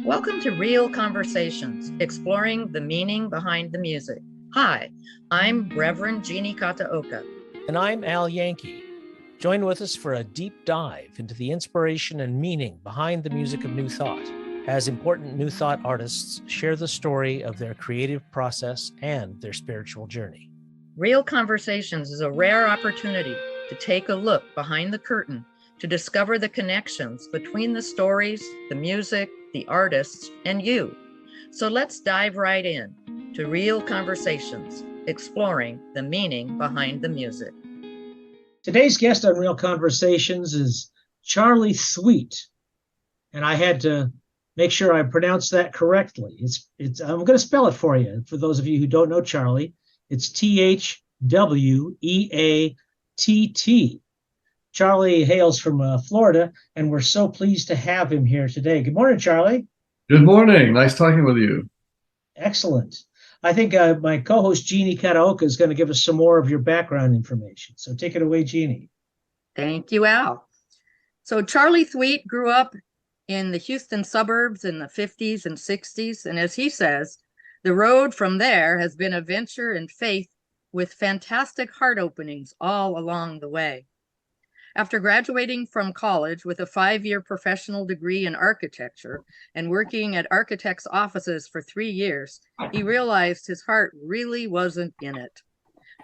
Welcome to Real Conversations, exploring the meaning behind the music. Hi, I'm Reverend Jeannie Kataoka. And I'm Al Yankee. Join with us for a deep dive into the inspiration and meaning behind the music of New Thought, as important New Thought artists share the story of their creative process and their spiritual journey. Real Conversations is a rare opportunity to take a look behind the curtain to discover the connections between the stories, the music, the artists, and you. So let's dive right in to Real Conversations, exploring the meaning behind the music. Today's guest on Real Conversations is Charley Thweatt, and I had to make sure I pronounced that correctly. I'm going to spell it for you. For those of you who don't know Charley, it's Thweatt. Charley hails from Florida, and we're so pleased to have him here today. Good morning, Charley. Good morning. Nice talking with you. Excellent. I think my co-host, Jeannie Kataoka, is going to give us some more of your background information. So take it away, Jeannie. Thank you, Al. So Charley Thweatt grew up in the Houston suburbs in the 50s and 60s. And as he says, the road from there has been a venture in faith with fantastic heart openings all along the way. After graduating from college with a 5-year professional degree in architecture and working at architects' offices for 3 years, he realized his heart really wasn't in it.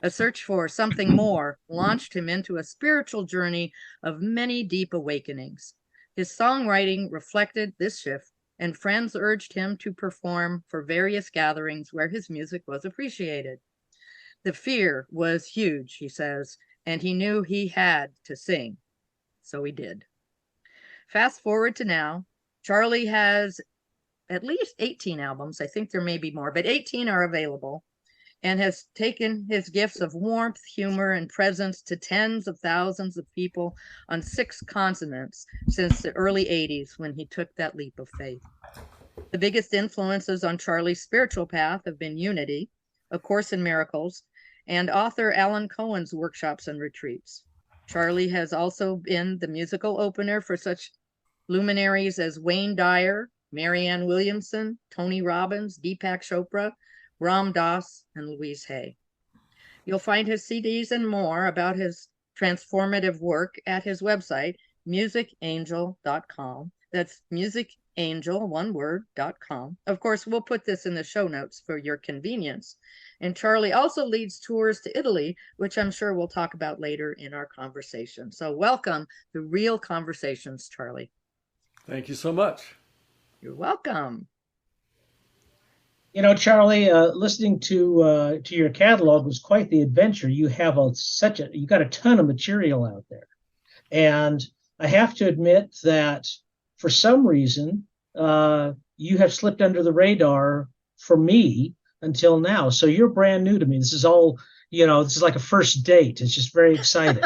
A search for something more launched him into a spiritual journey of many deep awakenings. His songwriting reflected this shift, and friends urged him to perform for various gatherings where his music was appreciated. The fear was huge, he says, and he knew he had to sing. So he did. Fast forward to now, Charley has at least 18 albums. I think there may be more, but 18 are available, and has taken his gifts of warmth, humor, and presence to tens of thousands of people on 6 continents since the early 80s when he took that leap of faith. The biggest influences on Charley's spiritual path have been Unity, A Course in Miracles, and author Alan Cohen's workshops and retreats. Charley has also been the musical opener for such luminaries as Wayne Dyer, Marianne Williamson, Tony Robbins, Deepak Chopra, Ram Dass, and Louise Hay. You'll find his CDs and more about his transformative work at his website, musicangel.com. That's musicangel, one word, .com. Of course, we'll put this in the show notes for your convenience. And Charley also leads tours to Italy, which I'm sure we'll talk about later in our conversation. So welcome to Real Conversations, Charley. Thank you so much. You're welcome. You know, Charley, listening to your catalog was quite the adventure. You have you got a ton of material out there, and I have to admit that for some reason you have slipped under the radar for me until now. So you're brand new to me. This is all, this is like a first date. It's just very exciting.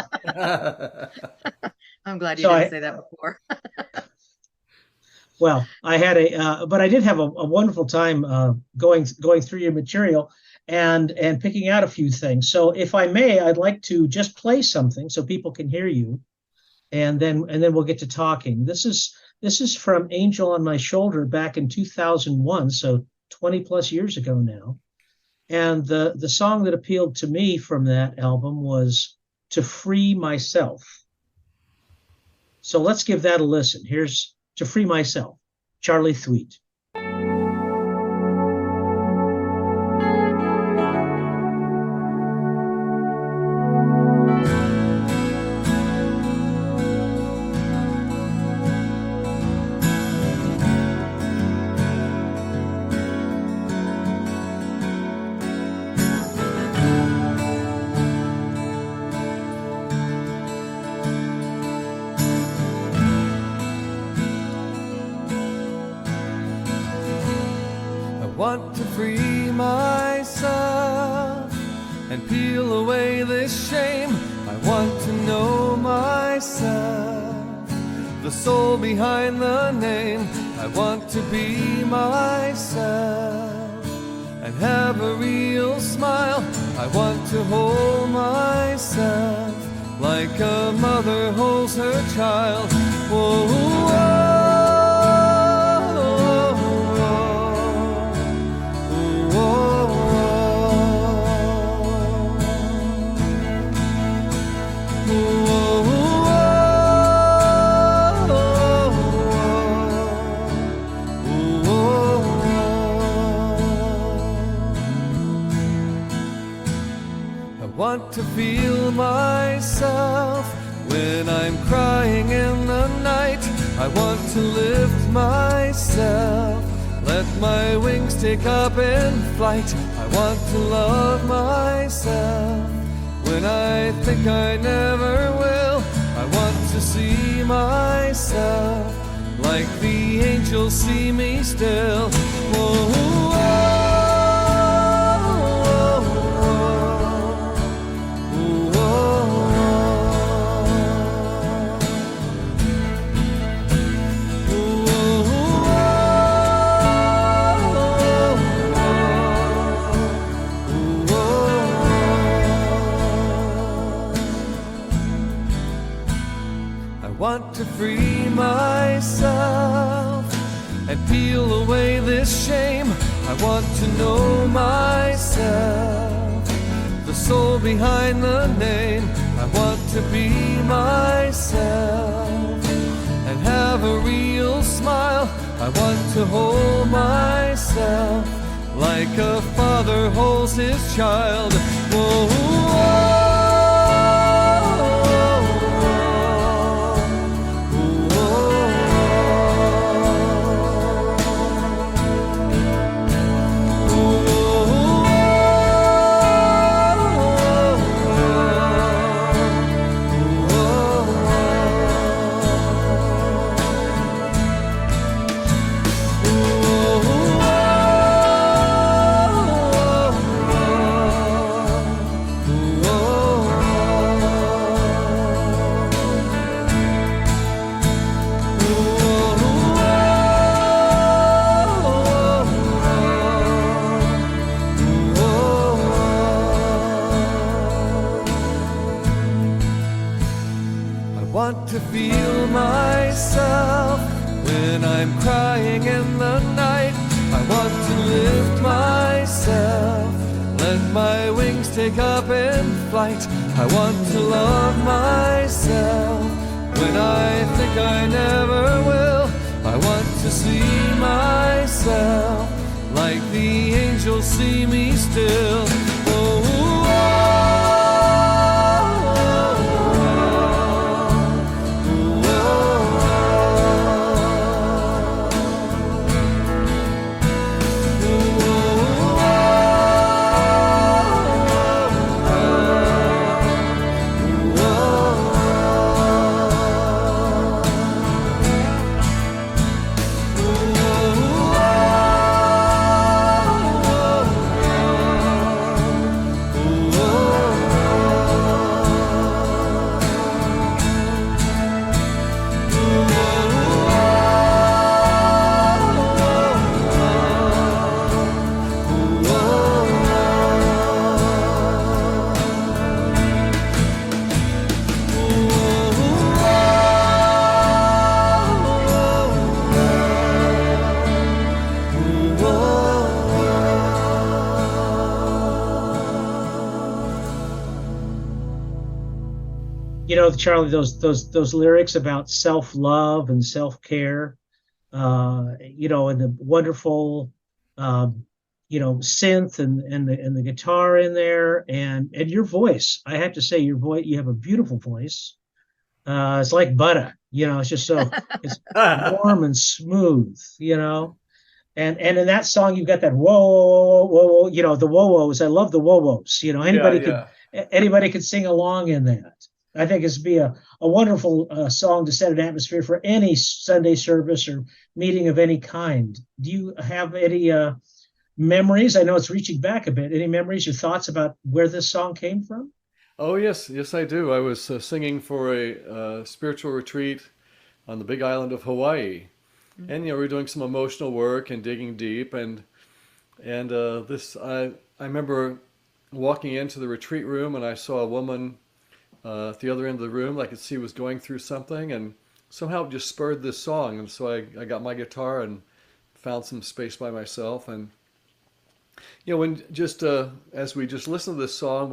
I'm glad you didn't say that before. Well, but I did have a wonderful time going through your material and picking out a few things. So if I may, I'd like to just play something so people can hear you, and then we'll get to talking. This is from Angel on My Shoulder back in 2001, so 20 plus years ago now. And the song that appealed to me from that album was To Free Myself. So let's give that a listen. Here's To Free Myself, Charley Thweatt. Want to free myself and peel away this shame. I want to know myself, the soul behind the name. I want to be myself and have a real smile. I want to hold myself like a mother holds her child. Whoa, whoa, whoa. I want to lift myself, let my wings take up in flight. I want to love myself when I think I never will. I want to see myself like the angels see me still. Whoa, whoa, whoa, I want to free myself and peel away this shame. I want to know myself, the soul behind the name. I want to be myself and have a real smile. I want to hold myself like a father holds his child. Whoa, whoa. Want to feel myself when I'm crying in the night. I want to lift myself, let my wings take up in flight. I want to love myself when I think I never will. I want to see myself like the angels see me still. Oh, You know, Charlie, those lyrics about self-love and self-care, you know, and the wonderful, you know, synth and the guitar in there, and your voice. I have to say, your voice, you have a beautiful voice. It's like butter, you know. It's just so it's warm and smooth, you know. And in that song, you've got that whoa, whoa, whoa, whoa, you know, the whoa whoas. I love the whoa whoas. You know, anybody could sing along in that. I think it's be a wonderful song to set an atmosphere for any Sunday service or meeting of any kind. Do you have any memories? I know it's reaching back a bit. Any memories or thoughts about where this song came from? Oh, yes, yes, I do. I was singing for a spiritual retreat on the big island of Hawaii. And, you know, we were doing some emotional work and digging deep. And I remember walking into the retreat room and I saw a woman at the other end of the room. I could see was going through something, and somehow it just spurred this song. And so I got my guitar and found some space by myself. And you know, when just as we just listen to this song,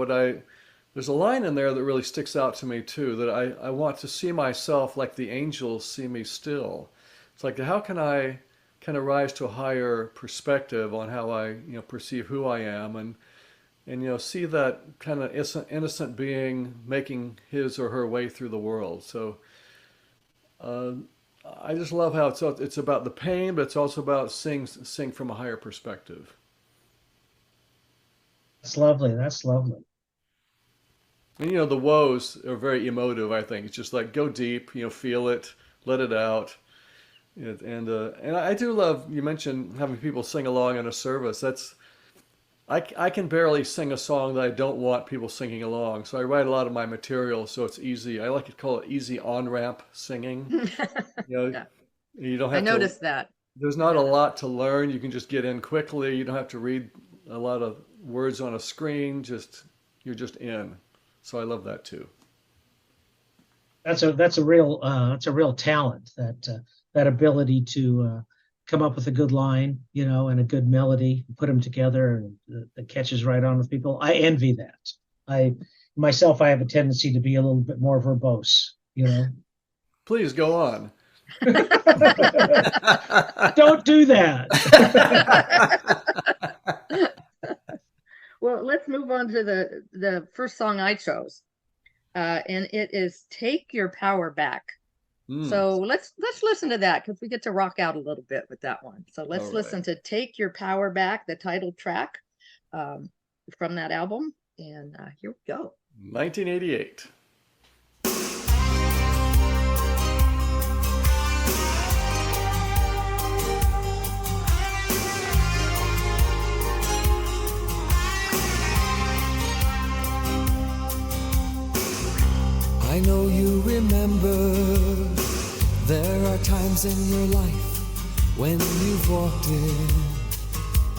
there's a line in there that really sticks out to me too. That I want to see myself like the angels see me still. It's like, how can I kind of rise to a higher perspective on how I perceive who I am, and see that kind of innocent being making his or her way through the world. So I just love how it's about the pain, but it's also about sing from a higher perspective. That's lovely. That's lovely. And the woes are very emotive. I think it's just like go deep, feel it, let it out. And I do love, you mentioned having people sing along in a service. I can barely sing a song that I don't want people singing along. So I write a lot of my material so it's easy. I like to call it easy on-ramp singing. Yeah, You don't I have to, noticed that. there's not a Yeah. lot to learn. You can just get in quickly. You don't have to read a lot of words on a screen. You're just in. So I love that too. That's a real talent, that ability to come up with a good line, and a good melody, put them together, and that catches right on with people. I envy that. I I have a tendency to be a little bit more verbose. Please go on. Don't do that. Well, let's move on to the first song I chose, and it is "Take Your Power Back." Mm, So let's listen to that because we get to rock out a little bit with that one. So let's all listen right. to "Take Your Power Back," the title track from that album, and here we go. 1988. I know you remember there are times in your life when you've walked in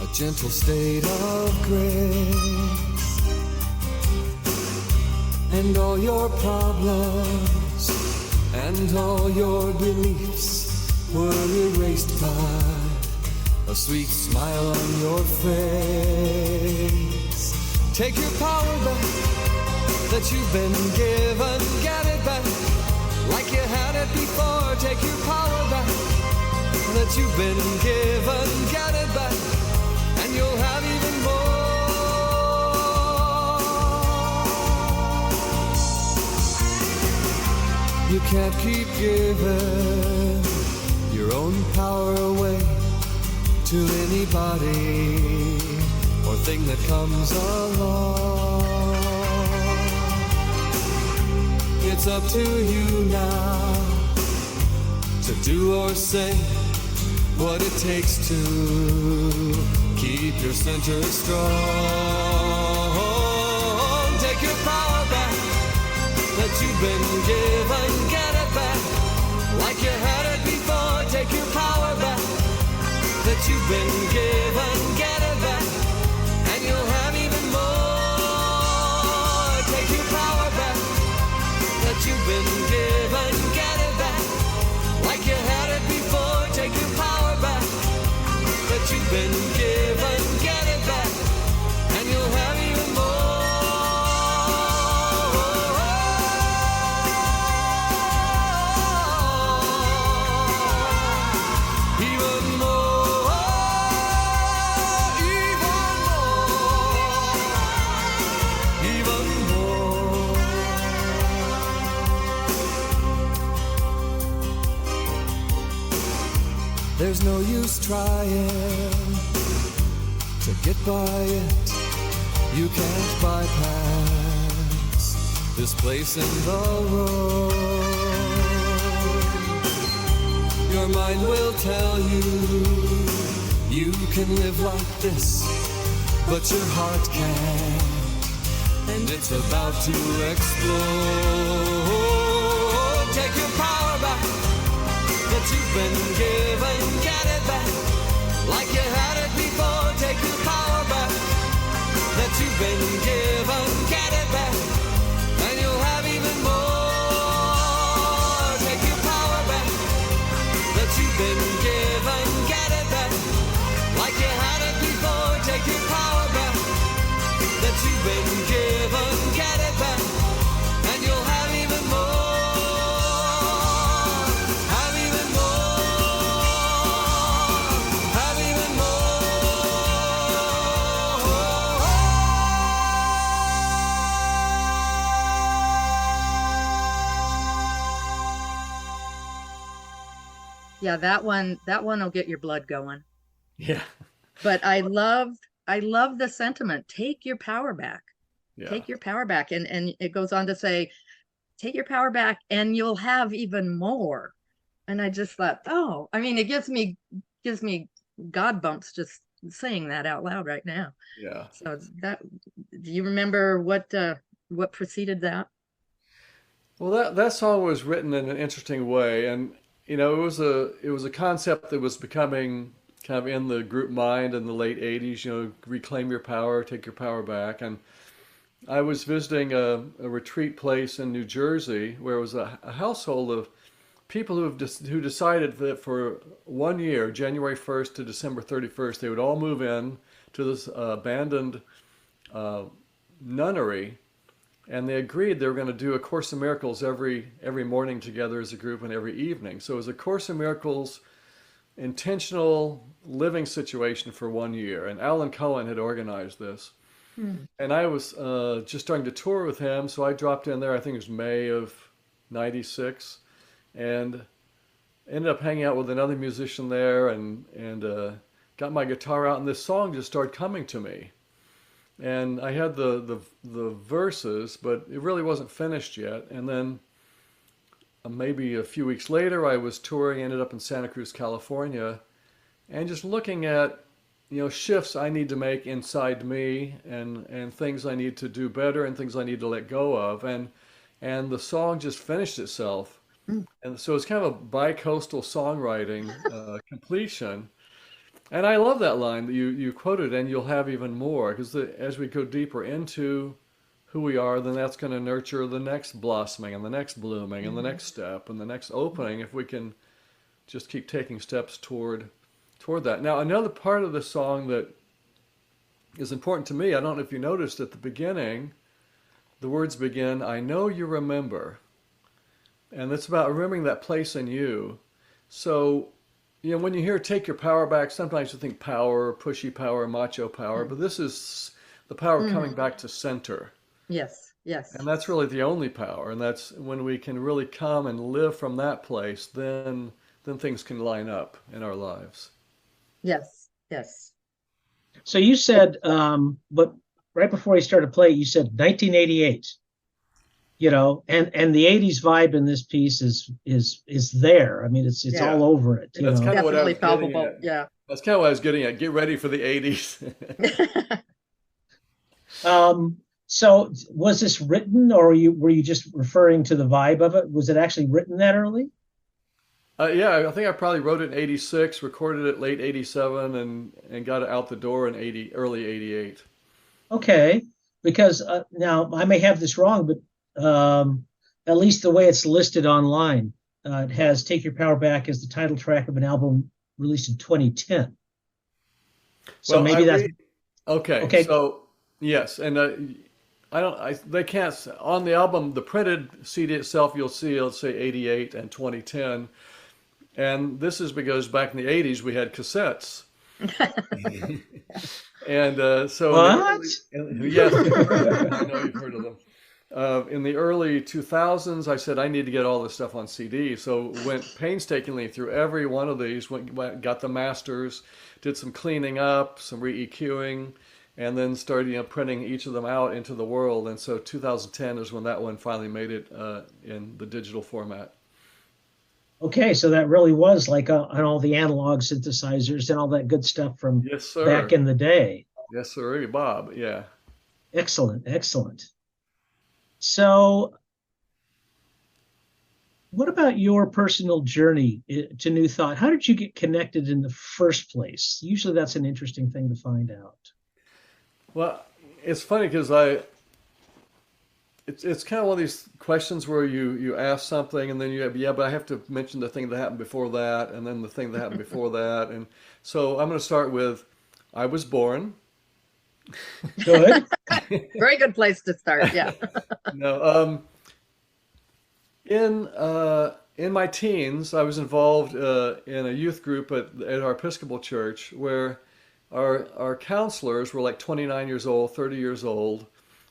a gentle state of grace, and all your problems and all your beliefs were erased by a sweet smile on your face. Take your power back that you've been given, get it back like you had it before. Take your power back that you've been given, get it back, and you'll have even more. You can't keep giving your own power away to anybody or thing that comes along. It's up to you now to do or say what it takes to keep your center strong. Take your power back that you've been given, get it back like you had it before. Take your power back that you've been given, get it back, and you'll have even more. Take your power back that you've been given, get it back like you had it before. Take your power back that you've been given, get it back, and you'll have even more. Even more, even more. There's no use trying to get by it. You can't bypass this place in the road. Your mind will tell you you can live like this, but your heart can't, and it's about to explode. Take your power back that you've been given, get it back like you had it before. Take your power back that you've been given, get it back, and you'll have even more. Take your power back that you've been given, get it back like you had it before. Take your power back that you've been given, get it back, and you'll have even more. Yeah, that one will get your blood going. Yeah. But I love the sentiment. Take your power back. Yeah. Take your power back. And it goes on to say, take your power back and you'll have even more. And I just thought, oh, I mean, it gives me God bumps just saying that out loud right now. Yeah. So that, do you remember what preceded that? Well, that song was written in an interesting way, and it was a concept that was becoming kind of in the group mind in the late '80s. Reclaim your power, take your power back. And I was visiting a retreat place in New Jersey where it was a household of people who decided that for 1 year, January 1st to December 31st, they would all move in to this abandoned uh, nunnery, and they agreed they were going to do a Course in Miracles every morning together as a group and every evening. So it was a Course in Miracles intentional living situation for 1 year, and Alan Cohen had organized this. And I was just starting to tour with him, so I dropped in there. I think it was May of '96, and ended up hanging out with another musician there, and got my guitar out, and this song just started coming to me. And I had the verses, but it really wasn't finished yet. And then maybe a few weeks later, I was touring, ended up in Santa Cruz, California, and just looking at shifts I need to make inside me, and things I need to do better, and things I need to let go of, and the song just finished itself. And so it's kind of a bi-coastal songwriting completion. And I love that line that you quoted, and you'll have even more, because as we go deeper into who we are, then that's going to nurture the next blossoming and the next blooming and the next step and the next opening, if we can just keep taking steps toward that. Now, another part of the song that is important to me, I don't know if you noticed at the beginning, the words begin, "I know you remember." And it's about remembering that place in you. So, when you hear "take your power back," sometimes you think power, pushy power, macho power, but this is the power coming back to center. Yes, yes, And that's really the only power. And that's when we can really come and live from that place, then things can line up in our lives. yes, yes. So you said, but right before we started playing, you said 1988. And the 80s vibe in this piece is there. I mean, it's Yeah. all over it. And that's kind of what I Definitely was getting palpable. at. Yeah. That's kind of what I was getting at. Get ready for the '80s. So was this written, or were you just referring to the vibe of it? Was it actually written that early? Yeah, I think I probably wrote it in '86, recorded it late '87, and got it out the door in early '88. Okay, because now I may have this wrong, but at least the way it's listed online, it has "Take Your Power Back" as the title track of an album released in 2010. So Well, maybe that's okay. So yes, and they can't on the album, the printed CD itself. You'll see it'll say '88 and 2010, and this is because back in the '80s we had cassettes. And so what? Yes, I know you've heard of them. In the early 2000s, I said I need to get all this stuff on CD. So went painstakingly through every one of these, got the masters, did some cleaning up, some re-EQing, and then started printing each of them out into the world. And so 2010 is when that one finally made it in the digital format. Okay, so that really was like on all the analog synthesizers and all that good stuff from Yes, sir. back in the day. Yes, sir, Bob. Yeah. Excellent, excellent. So what about your personal journey to New Thought? How did you get connected in the first place? Usually that's an interesting thing to find out. Well, it's funny because it's kind of one of these questions where you ask something and then but I have to mention the thing that happened before that, and then the thing that happened before that. And so I'm going to start with, I was born. Good. Very good place to start. Yeah. No, in my teens, I was involved in a youth group at our Episcopal church, where our counselors were like 29 years old, 30 years old.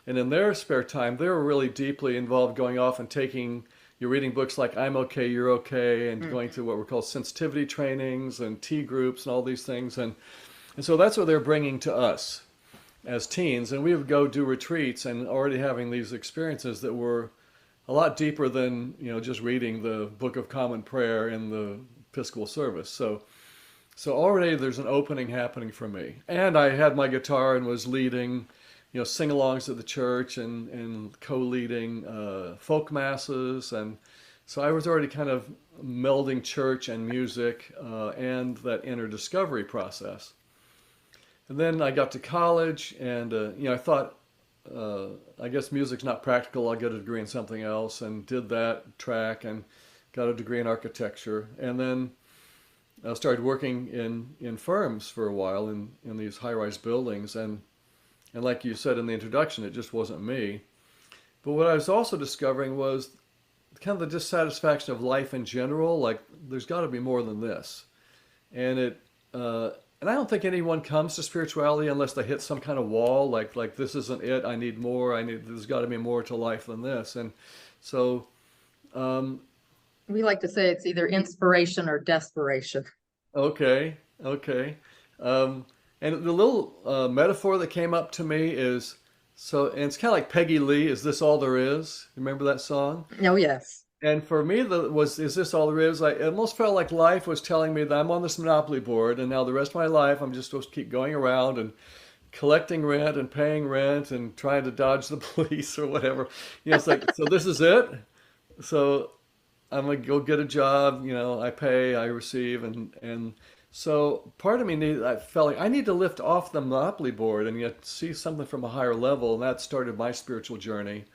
And in their spare time, they were really deeply involved, going off and taking you're reading books like I'm Okay, You're Okay, and going to what were called sensitivity trainings and tea groups and all these things. And so that's what they're bringing to us as teens. And we would go do retreats and already having these experiences that were a lot deeper than, just reading the Book of Common Prayer in the Episcopal service. So already there's an opening happening for me. And I had my guitar and was leading, sing-alongs at the church and co-leading folk masses. And so I was already kind of melding church and music and that inner discovery process. And then I got to college and, I thought, I guess music's not practical. I'll get a degree in something else, and did that track and got a degree in architecture. And then I started working in firms for a while in these high-rise buildings. And like you said in the introduction, it just wasn't me. But what I was also discovering was kind of the dissatisfaction of life in general. Like, there's got to be more than this. And and I don't think anyone comes to spirituality unless they hit some kind of wall, like this isn't it, I need more, there's got to be more to life than this. And so we like to say it's either inspiration or desperation. Okay. And the little metaphor that came up to me is, and it's kind of like Peggy Lee, Is This All There Is? Remember that song? Oh, yes. And for me, Is This All There Is? It almost felt like life was telling me that I'm on this Monopoly board, and now the rest of my life I'm just supposed to keep going around and collecting rent and paying rent and trying to dodge the police or whatever. It's like, so this is it? So I'm going to go get a job, I pay, I receive, and so part of me I felt like I need to lift off the Monopoly board and yet see something from a higher level, and that started my spiritual journey.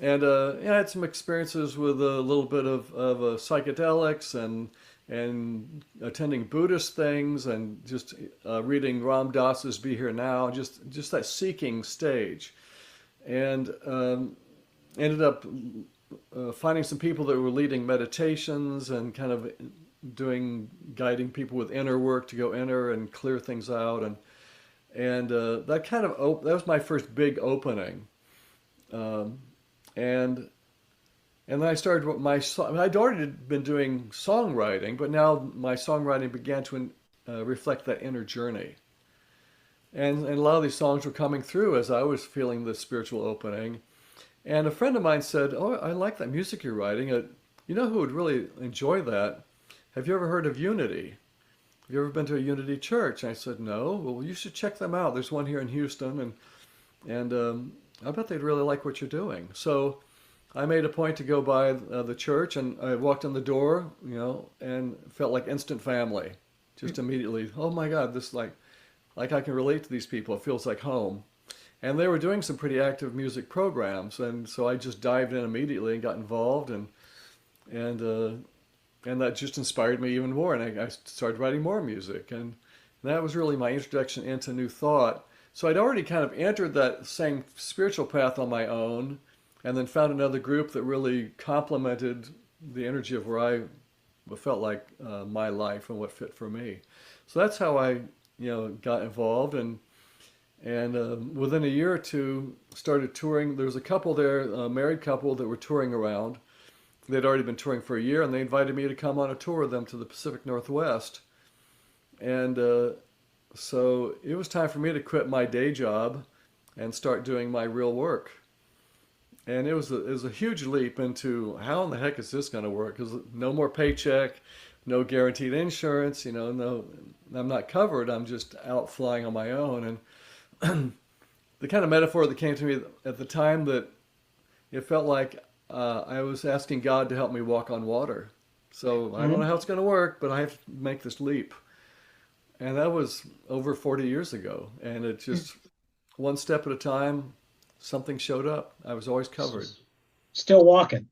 And I had some experiences with a little bit of psychedelics and attending Buddhist things and just reading Ram Dass's Be Here Now, just that seeking stage. And ended up finding some people that were leading meditations and kind of guiding people with inner work to go inner and clear things out. And that kind of, that was my first big opening. And then I started I'd already been doing songwriting, but now my songwriting began to reflect that inner journey. And a lot of these songs were coming through as I was feeling the spiritual opening. And a friend of mine said, "Oh, I like that music you're writing. You know who would really enjoy that? Have you ever heard of Unity? Have you ever been to a Unity church?" And I said, "No." "Well, you should check them out. There's one here in Houston, and I bet they'd really like what you're doing." So I made a point to go by the church, and I walked in the door, and felt like instant family. Just immediately, oh my God, this like I can relate to these people. It feels like home. And they were doing some pretty active music programs, and so I just dived in immediately and got involved, and that just inspired me even more, and I started writing more music, and that was really my introduction into New Thought. So I'd already kind of entered that same spiritual path on my own, and then found another group that really complemented the energy of where I felt like my life and what fit for me. So that's how I, got involved, and within a year or two started touring. There was a couple there, a married couple that were touring around. They'd already been touring for a year, and they invited me to come on a tour with them to the Pacific Northwest. And so it was time for me to quit my day job and start doing my real work. And it was a huge leap into how in the heck is this going to work? Because no more paycheck, no guaranteed insurance, no, I'm not covered. I'm just out flying on my own. And the kind of metaphor that came to me at the time, that it felt like I was asking God to help me walk on water. So I don't know how it's going to work, but I have to make this leap. And that was over 40 years ago. And it just, one step at a time, something showed up. I was always covered. Still walking.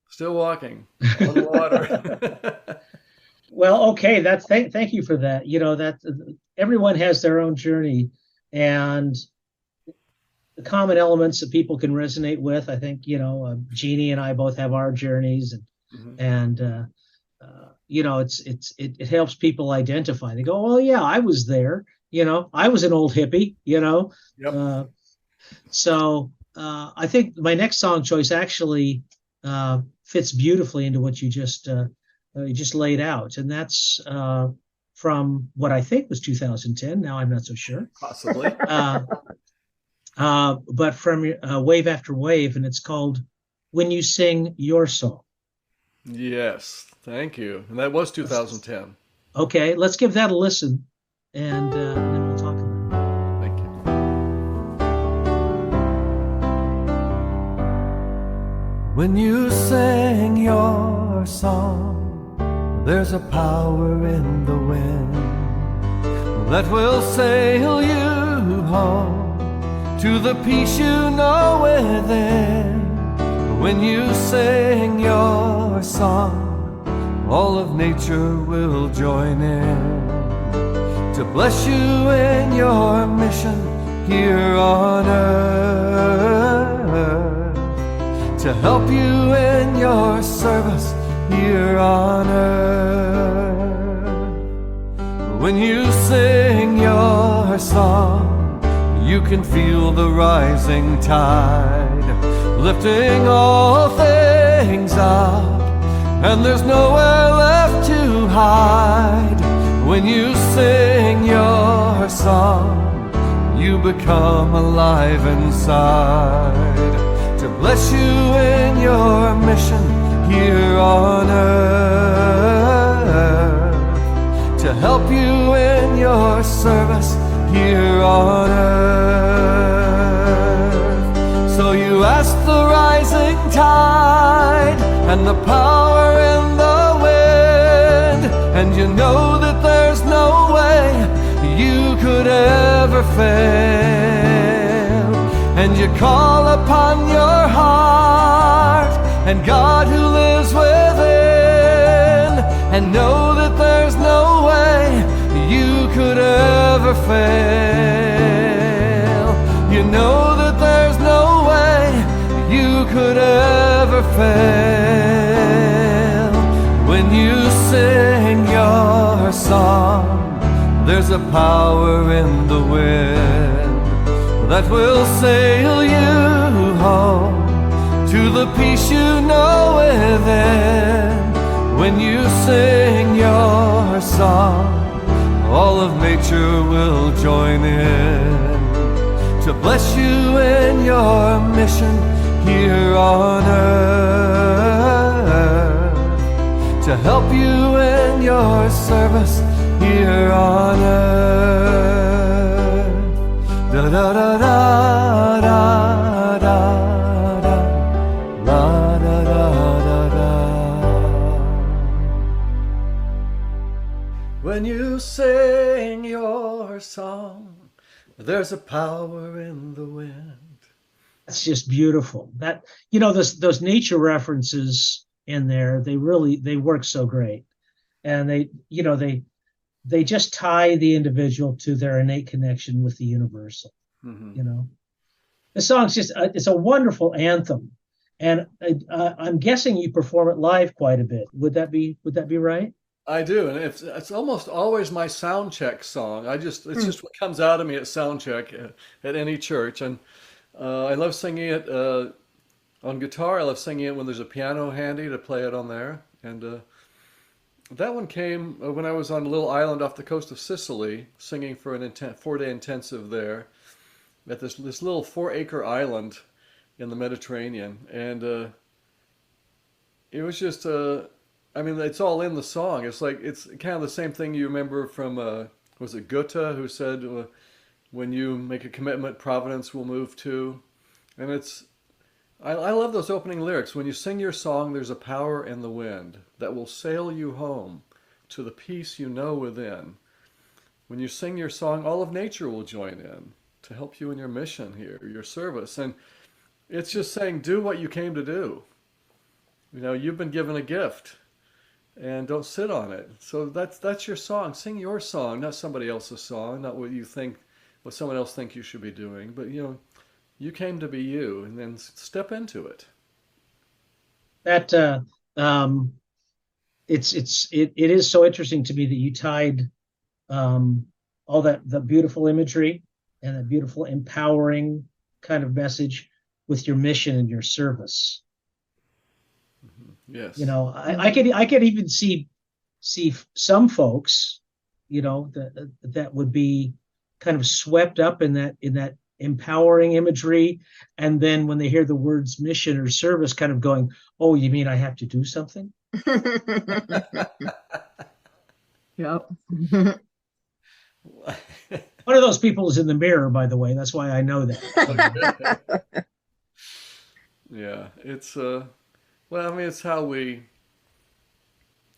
Still walking on the water. Well, okay. Thank you for that. That everyone has their own journey, and the common elements that people can resonate with. I think, Jeannie and I both have our journeys, and it helps people identify. They go, "Well, yeah, I was there. I was an old hippie. Yep. So I think my next song choice actually fits beautifully into what you just laid out, and that's from what I think was 2010. Now I'm not so sure. Possibly. But from Wave After Wave, and it's called "When You Sing Your Song." Yes, thank you. And that was 2010. Okay, let's give that a listen, and then we'll talk about Thank you. When you sing your song, there's a power in the wind that will sail you home to the peace you know within. When you sing your song, all of nature will join in to bless you in your mission here on earth, to help you in your service here on earth. When you sing your song, you can feel the rising tide lifting all things up, and there's nowhere left to hide. When you sing your song, you become alive inside to bless you in your mission here on earth, to help you in your service here on earth. So you ask the rising tide and the power in the wind, and you know that there's no way you could ever fail, and you call upon your heart and God who lives within, and know that there's no way you could ever fail. You know that there's no way you could ever fail. When you sing your song, there's a power in the wind that will sail you home to the peace you know within. When you sing your song, all of nature will join in to bless you in your mission here on earth, to help you in your service here on earth. Da da da da da da da, la da da da da. When you sing your song, there's a power in the wind. That's just beautiful. That, you know, those nature references in there, they work so great, and they just tie the individual to their innate connection with the universal. Mm-hmm. You know, the song's just it's a wonderful anthem, and I'm guessing you perform it live quite a bit. Would that be right? I do, and it's almost always my sound check song. It's just what comes out of me at sound check at any church, and I love singing it on guitar. I love singing it when there's a piano handy to play it on there. And that one came when I was on a little island off the coast of Sicily, singing for an 4-day intensive there at this little 4-acre island in the Mediterranean, and it was just I mean, it's all in the song. It's kind of the same thing you remember from, was it Goethe, who said, when you make a commitment, providence will move too. And I love those opening lyrics. When you sing your song, there's a power in the wind that will sail you home to the peace you know within. When you sing your song, all of nature will join in to help you in your mission here, your service. And it's just saying, do what you came to do. You know, you've been given a gift, and don't sit on it. So that's your song. Sing your song, not somebody else's song, not what someone else thinks you should be doing. But you know, you came to be you, and then step into it. That it is so interesting to me that you tied all the beautiful imagery and that beautiful empowering kind of message with your mission and your service. Yes. I could even see some folks, that would be kind of swept up in that empowering imagery, and then when they hear the words mission or service, kind of going, "Oh, you mean I have to do something?" Yep. One of those people is in the mirror, by the way. That's why I know that. Yeah, it's well, I mean, it's how we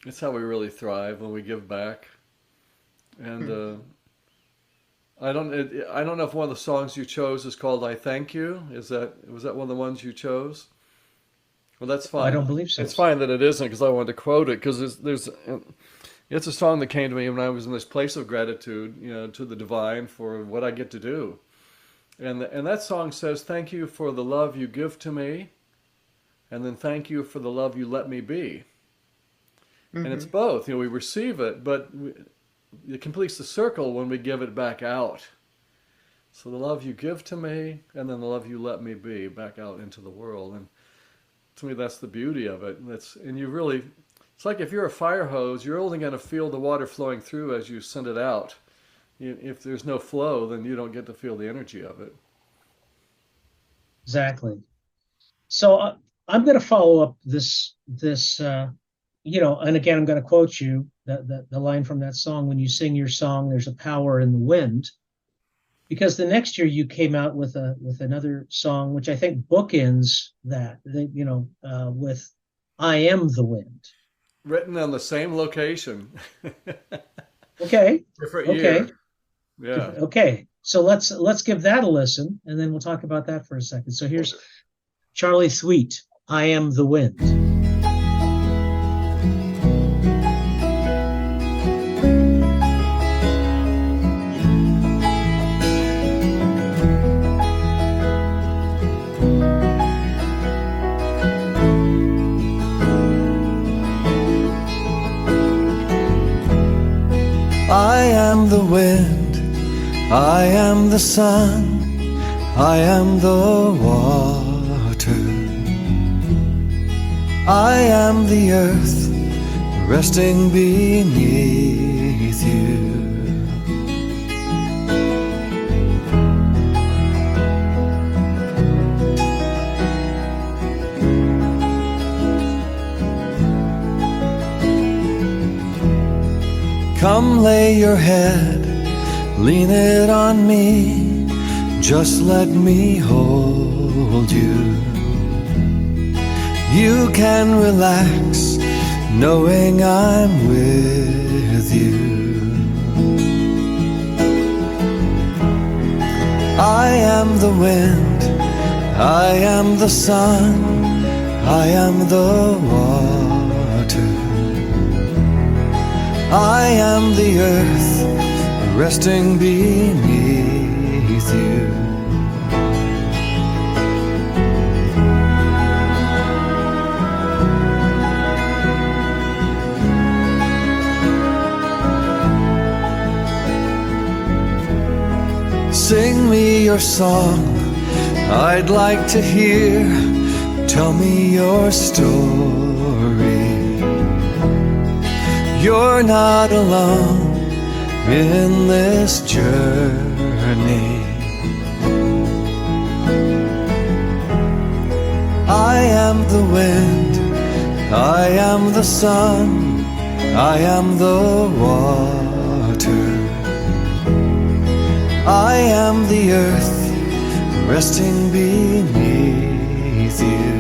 really thrive when we give back. And I don't know if one of the songs you chose is called "I Thank You." Was that one of the ones you chose? Well, that's fine. I don't believe so. It's fine that it isn't, because I wanted to quote it, because it's a song that came to me when I was in this place of gratitude, to the divine for what I get to do. And that song says, "Thank you for the love you give to me, and then thank you for the love you let me be." And it's both. We receive it, but it completes the circle when we give it back out. So the love you give to me, and then the love you let me be back out into the world. And to me, that's the beauty of it. It's like if you're a fire hose, you're only going to feel the water flowing through as you send it out. If there's no flow, then you don't get to feel the energy of it. Exactly. So I'm going to follow up this, and again, I'm going to quote you the line from that song: "When you sing your song, there's a power in the wind." Because the next year you came out with another song, which I think bookends that, with "I Am the Wind." Written on the same location. Okay. Different Okay. year. Yeah. Okay. So let's give that a listen, and then we'll talk about that for a second. So here's Charley Thweatt, "I Am the Wind." I am the wind, I am the sun, I am the water, I am the earth resting beneath you. Come lay your head, lean it on me, just let me hold you. You can relax, knowing I'm with you. I am the wind, I am the sun, I am the water, I am the earth resting beneath you. Sing me your song, I'd like to hear. Tell me your story. You're not alone in this journey. I am the wind, I am the sun, I am the water, I am the earth resting beneath you.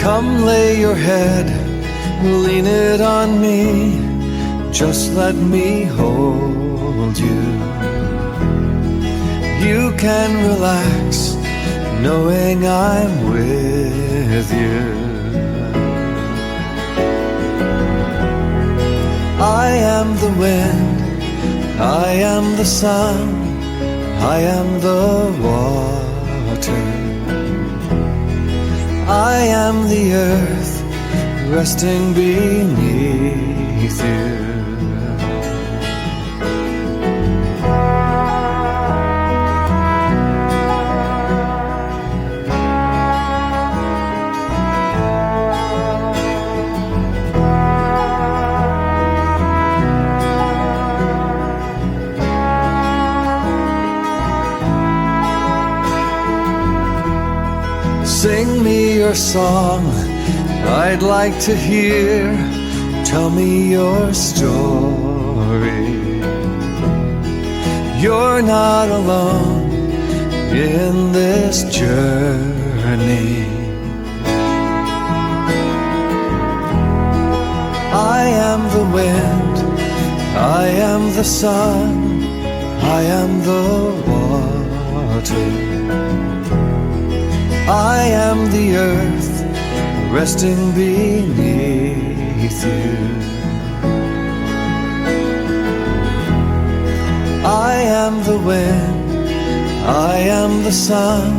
Come lay your head, lean it on me, just let me hold you. You can relax, knowing I'm with you. I am the wind, I am the sun, I am the water. I am the earth resting beneath you. Sing me your song, I'd like to hear. Tell me your story. You're not alone in this journey. I am the wind, I am the sun, I am the water. I am the earth resting beneath you. I am the wind, I am the sun,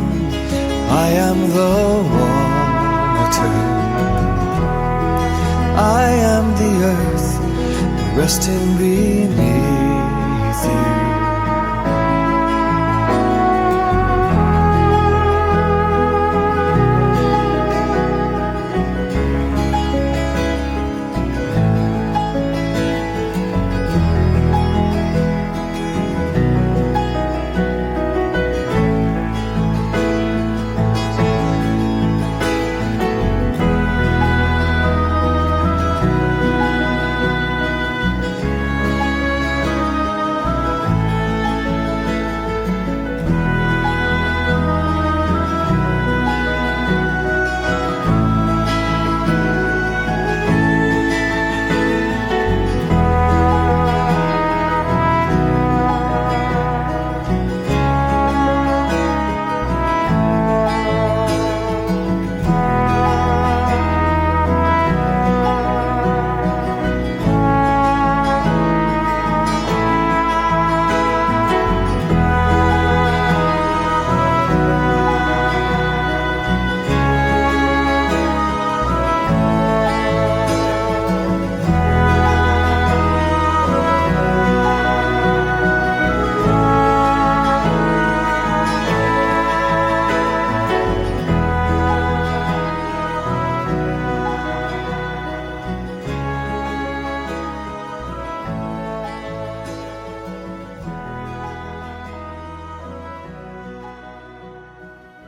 I am the water. I am the earth resting beneath you.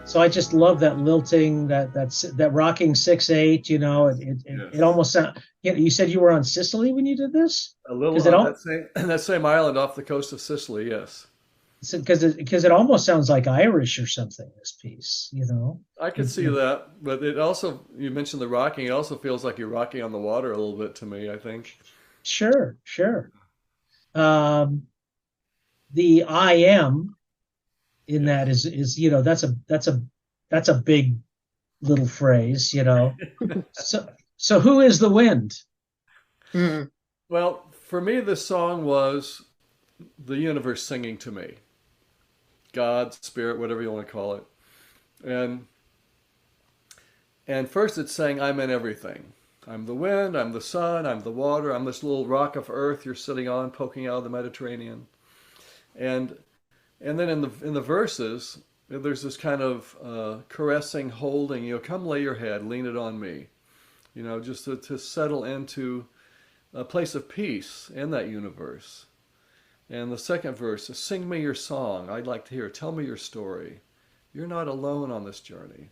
So I just love that lilting, that rocking 6/8. You know, it almost sounds. You said you were on Sicily when you did this. A little Because it on that same island off the coast of Sicily, yes. because it almost sounds like Irish or something. This piece, you know. I could see that, but it also, you mentioned the rocking, it also feels like you're rocking on the water a little bit to me, I think. Sure, sure. Um, the I am in that is that's a big little phrase, you know. So who is the wind? Mhm. Well, for me, this song was the universe singing to me. God, spirit, whatever you want to call it. And first it's saying I'm in everything. I'm the wind, I'm the sun, I'm the water, I'm this little rock of earth you're sitting on, poking out of the Mediterranean. And then in the verses, there's this kind of caressing, holding, come lay your head, lean it on me. Just to settle into a place of peace in that universe. And the second verse, sing me your song, I'd like to hear, tell me your story. You're not alone on this journey.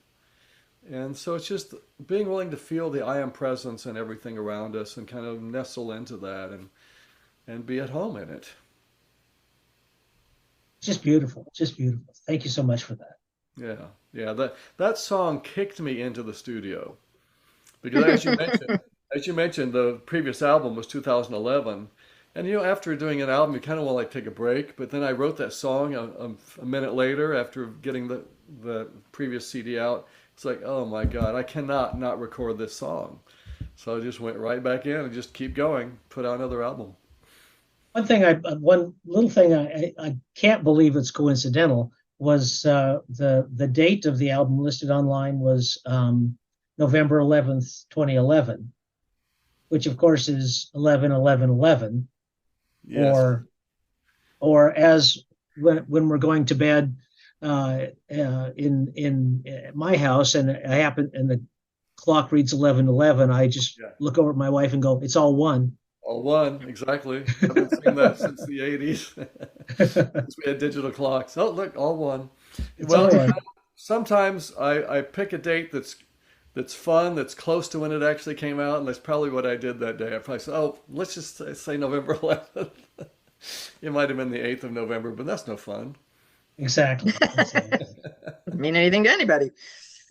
And so it's just being willing to feel the I am presence in everything around us and kind of nestle into that and be at home in it. Just beautiful, just beautiful. Thank you so much for that. Yeah. That song kicked me into the studio because as you mentioned, the previous album was 2011. And after doing an album, you kind of want to like take a break. But then I wrote that song a minute later after getting the previous CD out. It's like, oh my God, I cannot not record this song. So I just went right back in and just keep going, put out another album. One little thing I can't believe it's coincidental was the date of the album listed online was November 11th, 2011, which of course is 11/11/11, Yes. or as when we're going to bed in my house and the clock reads 11/11, I just look over at my wife and go, it's all one. All one, exactly. I've been seeing that since the 80s. Since we had digital clocks. Oh, look, all one. It's all one. Sometimes I pick a date that's fun, that's close to when it actually came out, and that's probably what I did that day. I probably said, oh, let's just say November 11th. It might have been the 8th of November, but that's no fun. Exactly. Doesn't mean anything to anybody.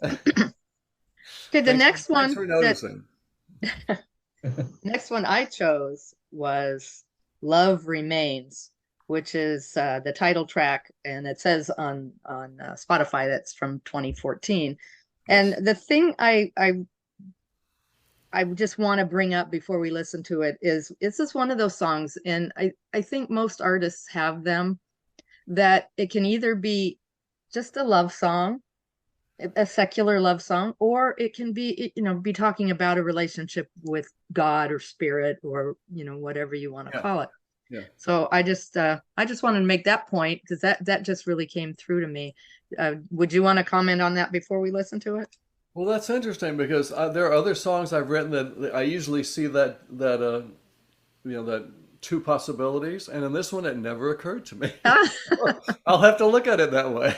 Okay, Thanks for noticing. Next one I chose was Love Remains, which is the title track, and it says on Spotify that's from 2014. And the thing I just want to bring up before we listen to it is this is one of those songs, and I think most artists have them, that it can either be just a love song, a secular love song, or it can be, be talking about a relationship with God or spirit or, whatever you want to call it. Yeah. So I just wanted to make that point because that just really came through to me. Would you want to comment on that before we listen to it? Well, that's interesting because there are other songs I've written that I usually see that two possibilities, and in this one it never occurred to me. I'll have to look at it that way.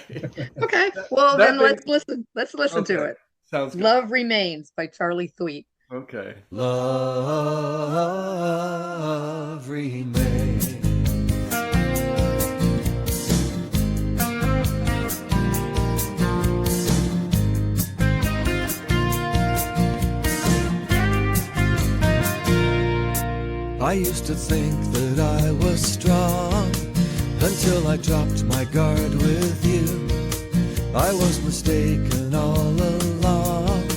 Okay, well then let's listen. Let's listen to it. Sounds good. Love Remains by Charley Thweatt. Okay. Love remains. I used to think that I was strong until I dropped my guard with you. I was mistaken all along.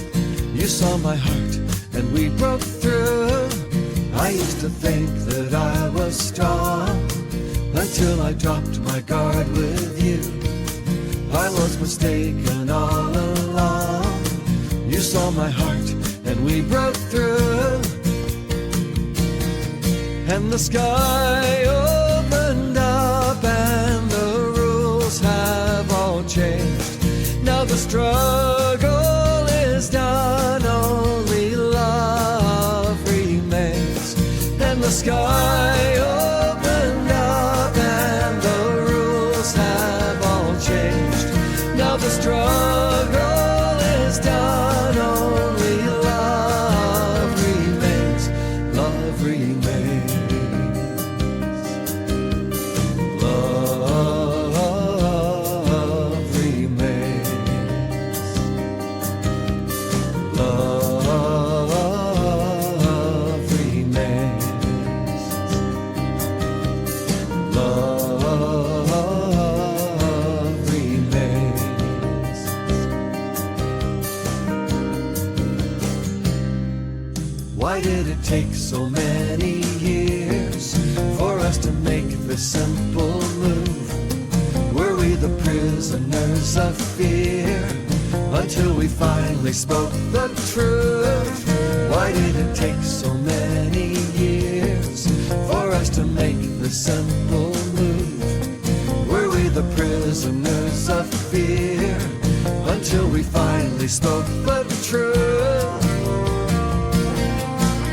You saw my heart and we broke through. I used to think that I was strong until I dropped my guard with you. I was mistaken all along. You saw my heart and we broke through. And the sky opened up and the rules have all changed. Now the struggle is done, only love remains. And the sky opened up and the rules have all changed. Now the struggle is done, only love remains. Love remains. Why did it take so many years for us to make this simple move? Were we the prisoners of fear until we finally spoke the truth? Why did it take so many years for us to make this simple move? Were we the prisoners of fear until we finally spoke the truth?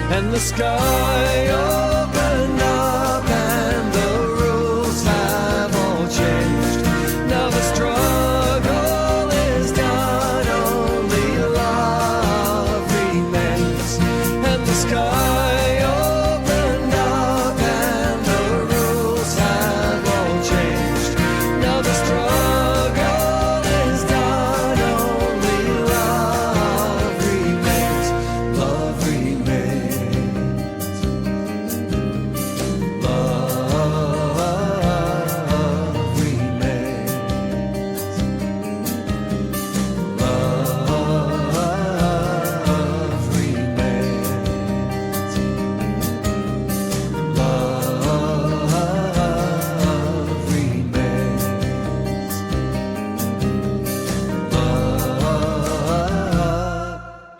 And the sky opened up and the rules have all changed. Now the struggle is done, only love remains. And the sky opened up and the rules have all changed. Now the struggle is done, only love remains. Love remains.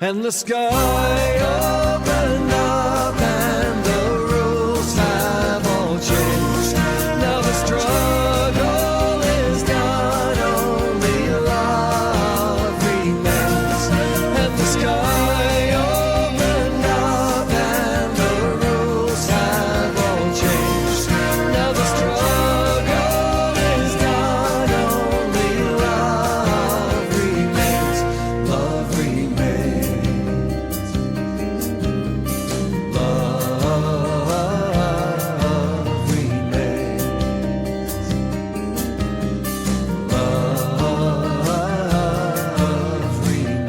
and the sky opened up and the rules have all changed. Now the struggle is done, only love remains, and the sky opened up and the rules have all changed. Now the struggle is done, only love remains, love remains, love remains, love remains, love remains.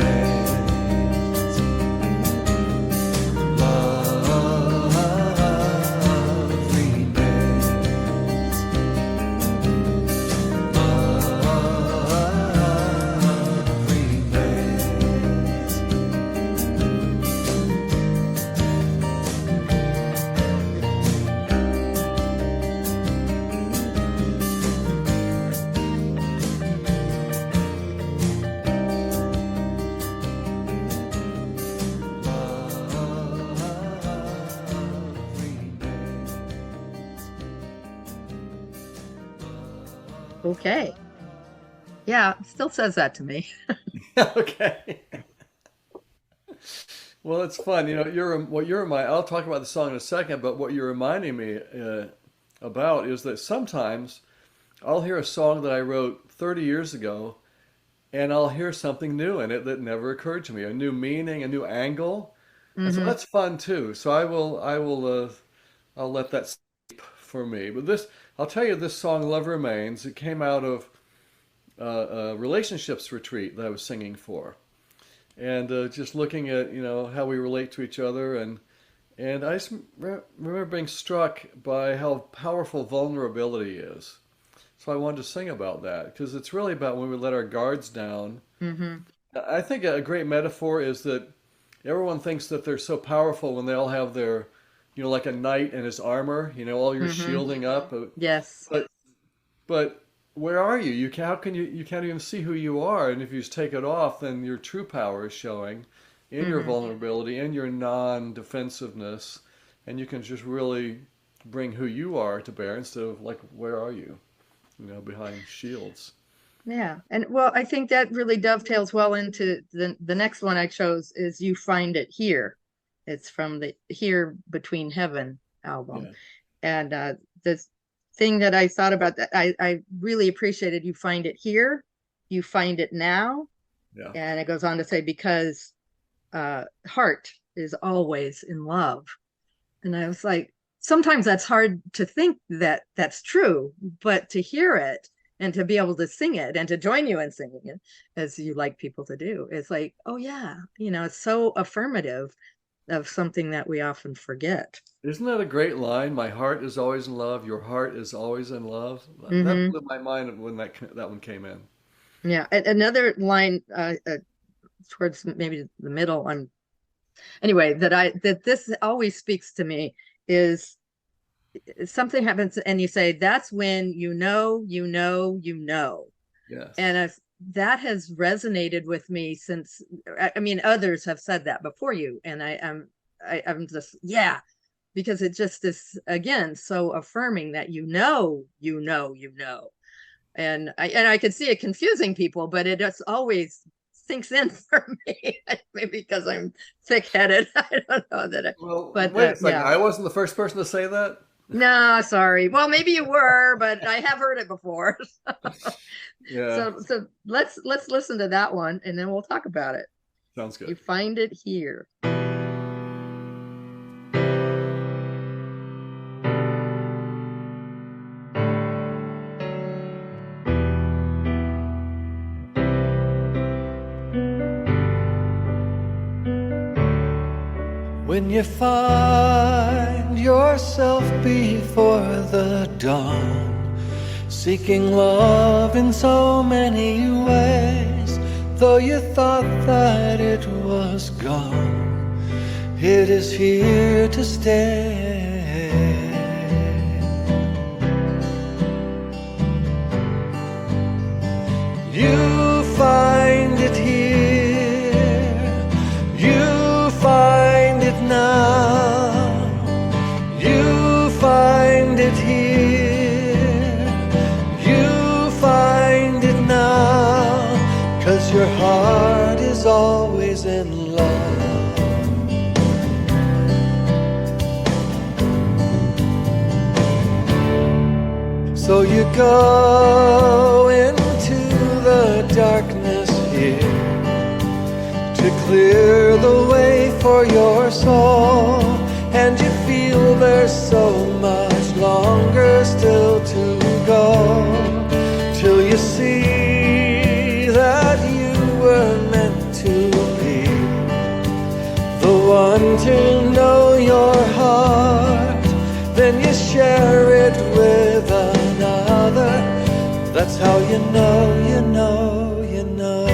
Okay. Yeah, it still says that to me. Okay. Well, it's fun. You know, I'll talk about the song in a second, but what you're reminding me about is that sometimes I'll hear a song that I wrote 30 years ago, and I'll hear something new in it that never occurred to me, a new meaning, a new angle. And so that's fun too. So I'll let that sleep for me. But I'll tell you, this song, Love Remains, it came out of a relationships retreat that I was singing for. And just looking at, how we relate to each other. And I just remember being struck by how powerful vulnerability is. So I wanted to sing about that because it's really about when we let our guards down. I think a great metaphor is that everyone thinks that they're so powerful when they all have their, like a knight in his armor, all your shielding up. Yes. But where are you? You can't even see who you are. And if you just take it off, then your true power is showing in your vulnerability and your non-defensiveness. And you can just really bring who you are to bear instead of like, where are you? Behind shields. Yeah. And well, I think that really dovetails well into the next one I chose is You Find It Here. It's from the Here Between Heaven album. Yeah. And the thing that I thought about that, I really appreciated You Find It Here, You Find It Now. Yeah. And it goes on to say, because heart is always in love. And I was like, sometimes that's hard to think that that's true, but to hear it and to be able to sing it and to join you in singing it, as you like people to do, it's like, oh yeah, it's so affirmative of something that we often forget. Isn't that a great line? My heart is always in love. Your heart is always in love. That blew my mind when that one came in. Yeah. Another line towards maybe the middle. Anyway, that this always speaks to me is something happens and you say, that's when you know. Yes. And that has resonated with me since, I mean, others have said that before you. And I'm just, yeah, because it just is, again, so affirming that you know. And I could see it confusing people, but it just always sinks in for me. Maybe because I'm thick-headed. I don't know that. But wait a second. Yeah. I wasn't the first person to say that. No, sorry. Well, maybe you were, but I have heard it before. Yeah. So let's listen to that one, and then we'll talk about it. Sounds good. You Find It Here. When you find yourself before the dawn, seeking love in so many ways, though you thought that it was gone, it is here to stay. You find it here, you heart is always in love. So you go into the darkness here to clear the way for your soul, and you feel there's so much longer still to go, till you see that you were meant to be the one to know your heart. Then you share it with another. That's how you know, you know, you know.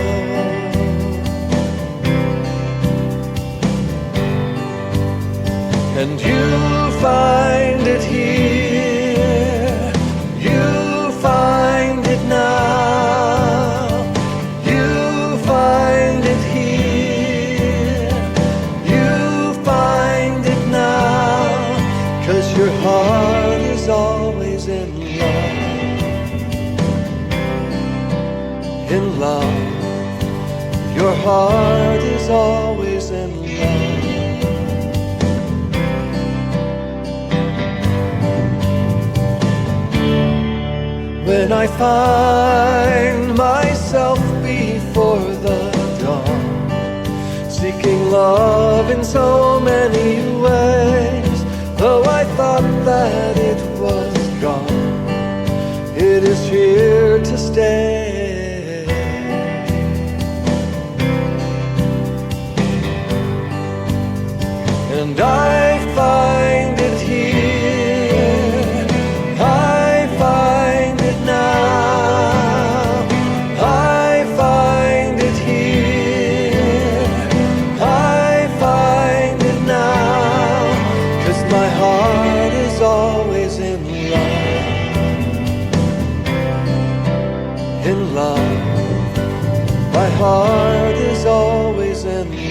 And you find it here, you find it now, you find it here, you find it now, 'cause your heart is always in love. In love, your heart is always in love. When I find myself before the dawn, seeking love in so many ways, though I thought that it was gone, it is here to stay. And I find it here, I find it now, I find it here, I find it now, 'cause my heart is always in love. In love, my heart is always in love.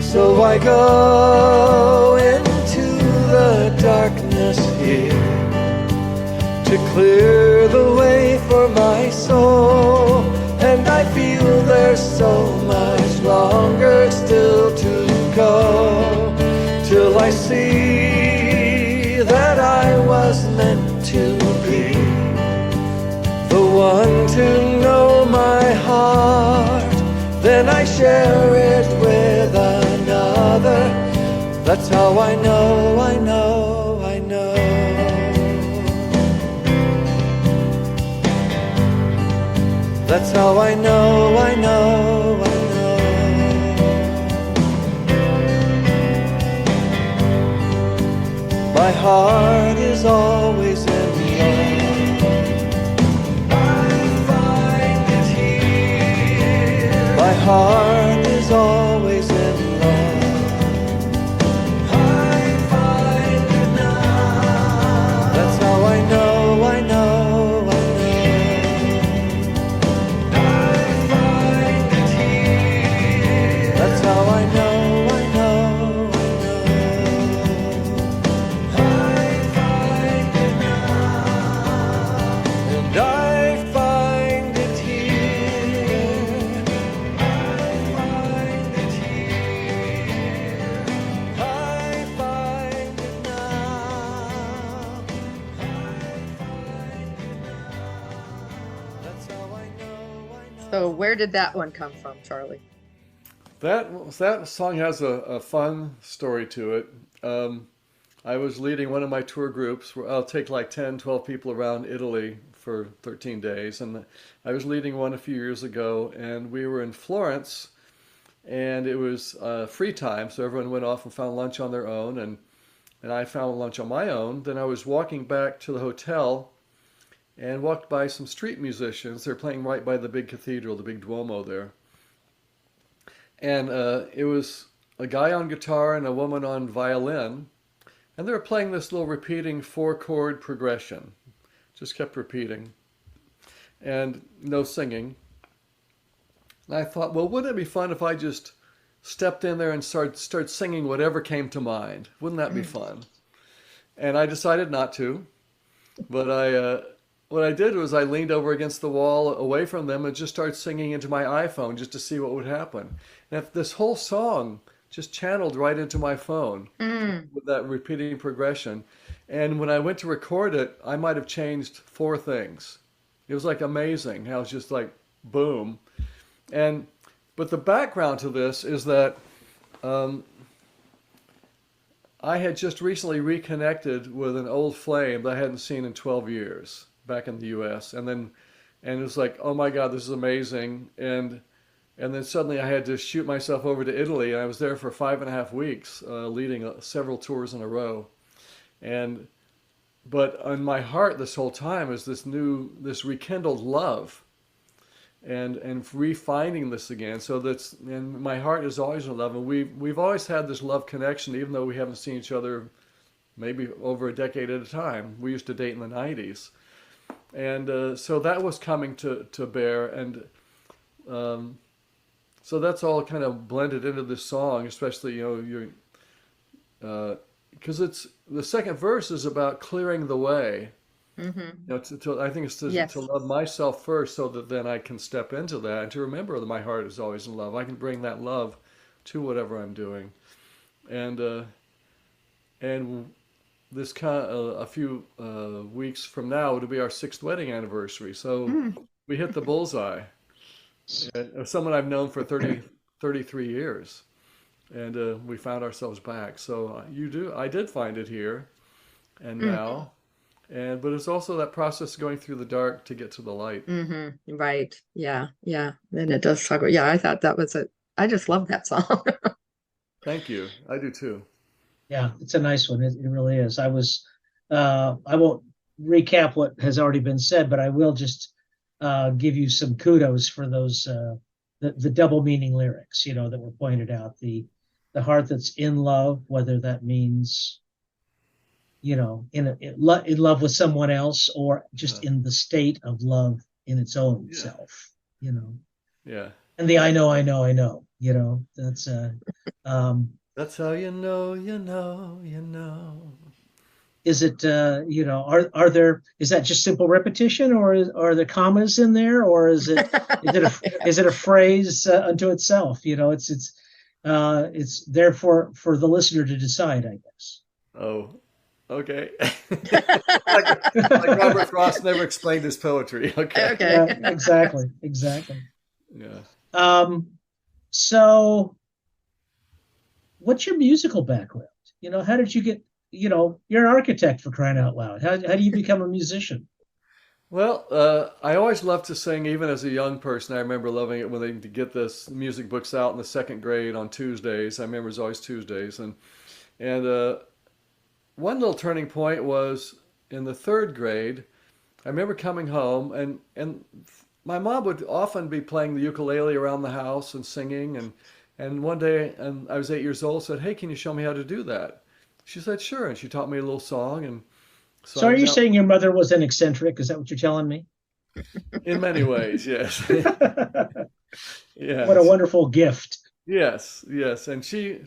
So I go into the darkness here to clear the way for my soul, and I feel there's so much longer still to go, till I see that I was meant to be the one to know my heart. Then I share it with another. That's how I know, I know, I know. That's how I know, I know, I know. My heart is always in love. My heart is always in love. I find it now. That's how I know, I know, I know. I find it here. That's how I know, I know, I know. I find it now. And I find it here. So where did that one come from, Charlie? That song has a fun story to it. I was leading one of my tour groups where I'll take like 10, 12 people around Italy for 13 days. And I was leading one a few years ago, and we were in Florence, and it was free time. So everyone went off and found lunch on their own, and I found lunch on my own. Then I was walking back to the hotel and walked by some street musicians. They're playing right by the big cathedral, the big Duomo there. And it was a guy on guitar and a woman on violin. And they were playing this little repeating 4-chord progression. Just kept repeating. And no singing. And I thought, well, wouldn't it be fun if I just stepped in there and start singing whatever came to mind? Wouldn't that be fun? and I decided not to. But what I did was I leaned over against the wall away from them and just started singing into my iPhone just to see what would happen. And if this whole song just channeled right into my phone Mm. with that repeating progression. And when I went to record it, I might have changed four things. It was like amazing how it's just like boom. And but the background to this is that um, I had just recently reconnected with an old flame that I hadn't seen in 12 years back in the U.S. And it was like, oh my God, this is amazing. And then suddenly I had to shoot myself over to Italy, and I was there for 5.5 weeks, leading several tours in a row. But on my heart this whole time is this rekindled love, and refinding this again. And my heart is always in love, and we've always had this love connection, even though we haven't seen each other maybe over a decade at a time. We used to date in the '90s, and so that was coming to bear, and so that's all kind of blended into this song, especially because it's the second verse is about clearing the way. Mm-hmm. I think it's Yes. to love myself first, so that then I can step into that and to remember that my heart is always in love. I can bring that love to whatever I'm doing, and this a few weeks from now it'll be our 6th wedding anniversary. So Mm. we hit the bullseye. Of someone I've known for 33 years, and we found ourselves back. So I did find it here and Mm. now. But it's also that process going through the dark to get to the light. Mm-hmm. Right. Yeah. Yeah. And it does talk. Yeah. I thought that was I just love that song. Thank you. I do too. Yeah, it's a nice one. It really is. I won't recap what has already been said, but I will just give you some kudos for those the double meaning lyrics, that were pointed out. The heart that's in love, whether that means in love with someone else, or just in the state of love in its own Yeah. self. You know, Yeah. and the I know. That's um, That's how you know, you know, you know. is it is that just simple repetition, or are there commas in there, or is it a phrase unto itself? It's there for the listener to decide, I guess. Oh, okay. like Robert Frost never explained his poetry. Okay. Okay. Yeah, exactly. Yeah. So what's your musical background? How did you get, you're an architect, for crying out loud. How do you become a musician? Well, I always loved to sing, even as a young person. I remember loving it when they would get this music books out in the 2nd grade on Tuesdays. I remember it was always Tuesdays, and one little turning point was in the 3rd grade. I remember coming home, and my mom would often be playing the ukulele around the house and singing, and one day, and I was 8 years old, said, "Hey, can you show me how to do that?" She said, "Sure," and she taught me a little song, and So I are you now, saying your mother was an eccentric? Is that what you're telling me? in many ways, yes, What a yes, wonderful gift. yes, and she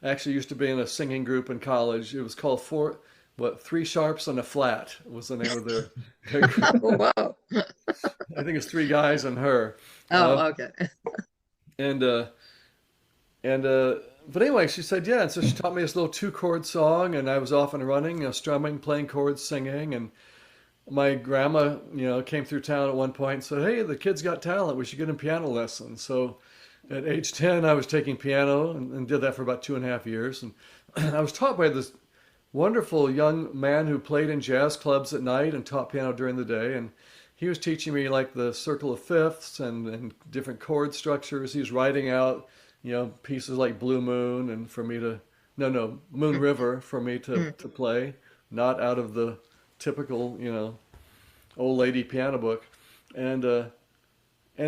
actually used to be in a singing group in college. It was called Three Sharps and a Flat was the name of their group. Oh, wow. I think it's 3 guys and her. Uh, Oh, okay. and but anyway, she said yeah, and so she taught me this little 2-chord song, and I was off and running, strumming, playing chords, singing, and my grandma, came through town at one point and said, "Hey, the kid's got talent. We should get him piano lessons." So at age 10, I was taking piano and did that for about 2.5 years, and I was taught by this wonderful young man who played in jazz clubs at night and taught piano during the day, and he was teaching me like the circle of fifths and different chord structures. He was writing out, pieces like Blue Moon, and for me to, no, Moon River for me to play, not out of the typical, old lady piano book. And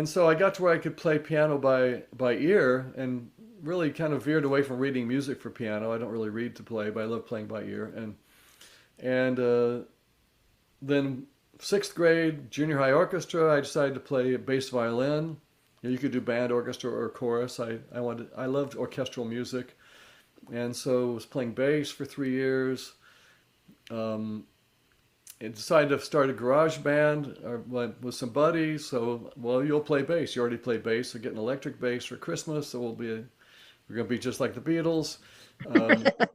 so I got to where I could play piano by ear, and really kind of veered away from reading music for piano. I don't really read to play, but I love playing by ear. And then 6th grade, junior high orchestra, I decided to play bass violin. You could do band, orchestra, or chorus. I loved orchestral music, and so I was playing bass for 3 years. I decided to start a garage band with some buddies. So, well, you'll play bass. You already play bass. So get an electric bass for Christmas. So we're going to be just like the Beatles.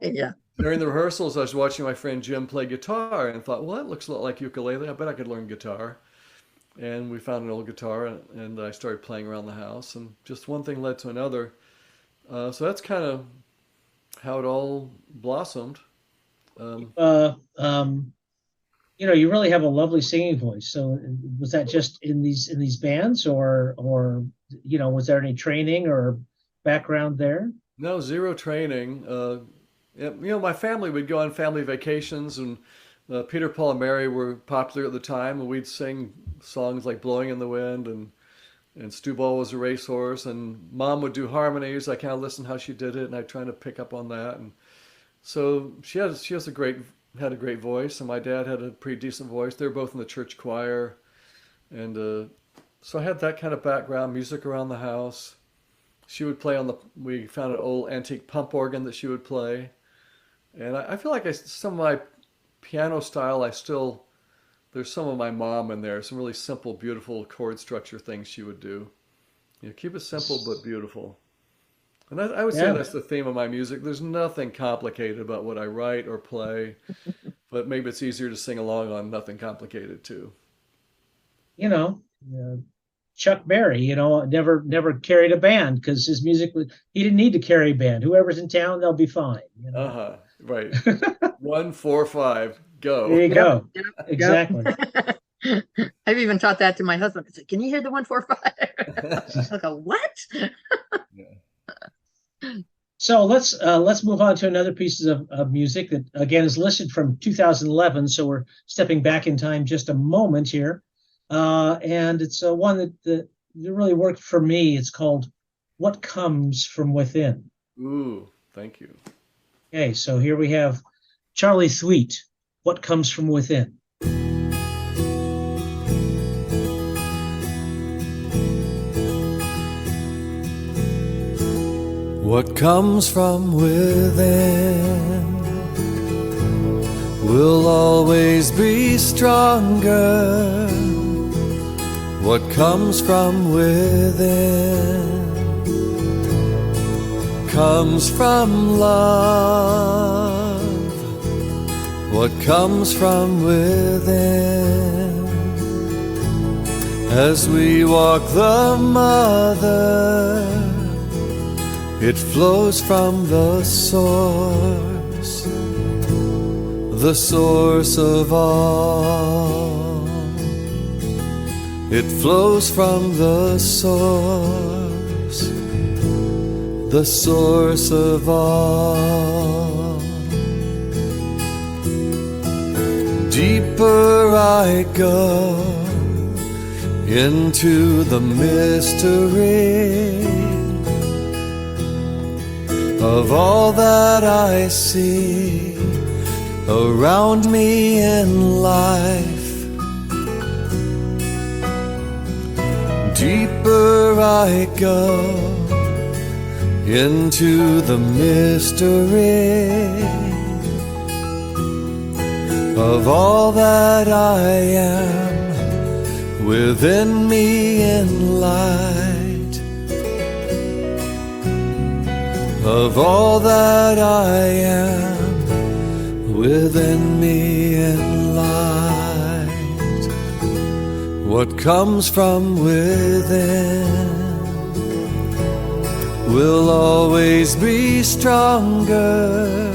Yeah. During the rehearsals, I was watching my friend Jim play guitar and thought, well, that looks a lot like ukulele. I bet I could learn guitar. And we found an old guitar, and I started playing around the house. And just one thing led to another. So that's kind of how it all blossomed. You really have a lovely singing voice. So was that just in these bands, or was there any training or background there? No, zero training. My family would go on family vacations, and Peter, Paul, and Mary were popular at the time, and we'd sing songs like "Blowing in the Wind" and "Stu Ball Was a Racehorse," and Mom would do harmonies. I kind of listened how she did it, and I tried to pick up on that. And so she had a great voice, and my dad had a pretty decent voice. They were both in the church choir, and so I had that kind of background, music around the house. She would play we found an old antique pump organ that she would play. And I feel like some of my piano style, there's some of my mom in there, some really simple, beautiful chord structure things she would do. Keep it simple but beautiful. And I would say that's the theme of my music. There's nothing complicated about what I write or play, but maybe it's easier to sing along on nothing complicated too. Chuck Berry, never carried a band because his music he didn't need to carry a band. Whoever's in town, they'll be fine. Right. 1, 4, 5, go. There you go. Yep. Exactly. I've even taught that to my husband. I said, "Can you hear the 1, 4, 5?" I go, "What?" Yeah. So let's move on to another piece of music that again is listed from 2011. So we're stepping back in time just a moment here, and it's one that really worked for me. It's called "What Comes from Within." Ooh, thank you. Okay, so here we have Charley Thweatt, "What Comes from Within." What comes from within will always be stronger. What comes from within comes from love. What comes from within as we walk the mother, it flows from the source of all. It flows from the source of all. Deeper I go into the mystery of all that I see around me in life. Deeper I go into the mystery of all that I am within me in light, of all that I am within me in light. What comes from within will always be stronger.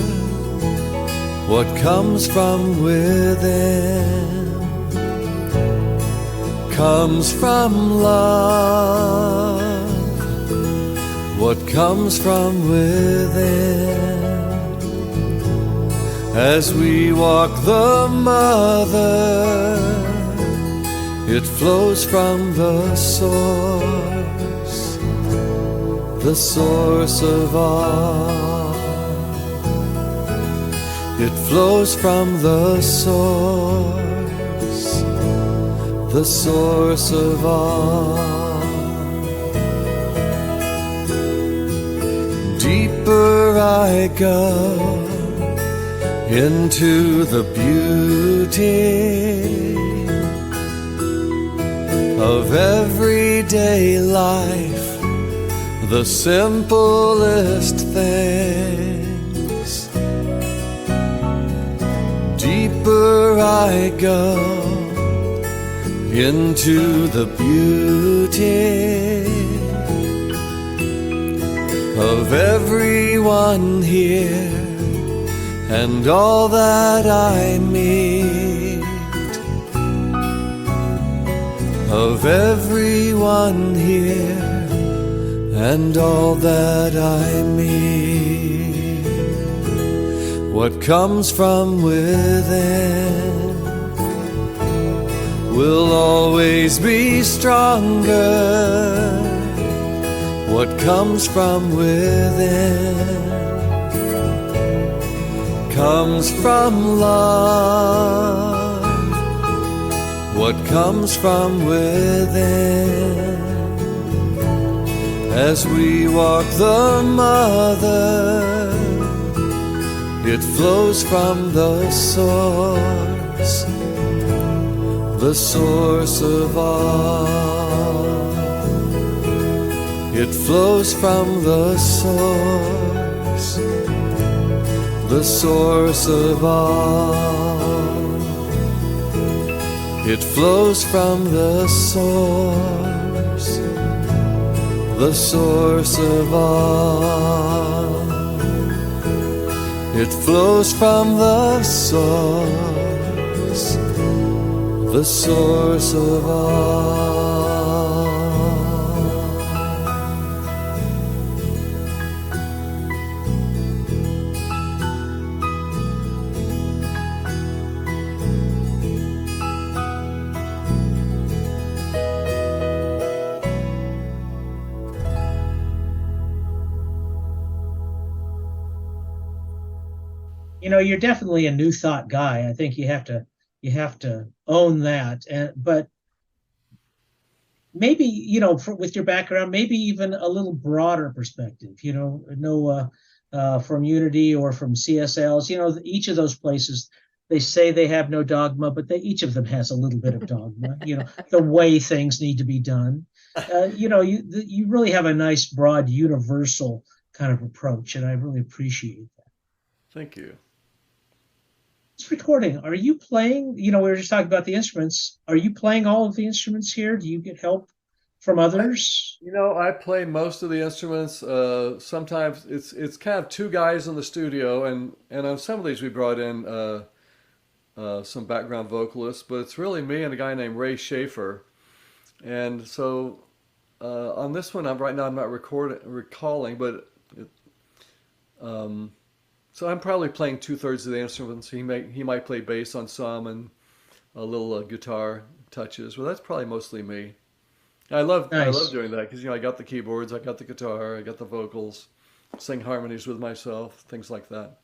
What comes from within comes from love. What comes from within as we walk the mother, it flows from the source of all. It flows from the source of all. Deeper I go into the beauty of everyday life, the simplest things. Deeper I go into the beauty of everyone here and all that I meet, of everyone here and all that I meet. What comes from within will always be stronger. What comes from within comes from love. What comes from within as we walk the mother, it flows from the source of all. It flows from the source of all. It flows from the source of all. It flows from the source of all. You know, you're definitely a New Thought guy. I think you have to own that. But maybe, you know, with your background, maybe even a little broader perspective. You know, from Unity or from CSLs. You know, each of those places, they say they have no dogma, but each of them has a little bit of dogma. You know, the way things need to be done. You know, you really have a nice, broad, universal kind of approach, and I really appreciate that. Thank you. This recording, are you playing? You know, we were just talking about the instruments. Are you playing all of the instruments here? Do you get help from others? I play most of the instruments. Sometimes it's kind of two guys in the studio, and on some of these we brought in some background vocalists, but it's really me and a guy named Ray Schaefer. And so on this one, I'm not recalling, but so I'm probably playing 2/3 of the instruments. He might play bass on some and a little guitar touches. Well, that's probably mostly me. I love doing that because, you know, I got the keyboards, I got the guitar, I got the vocals, sing harmonies with myself, things like that.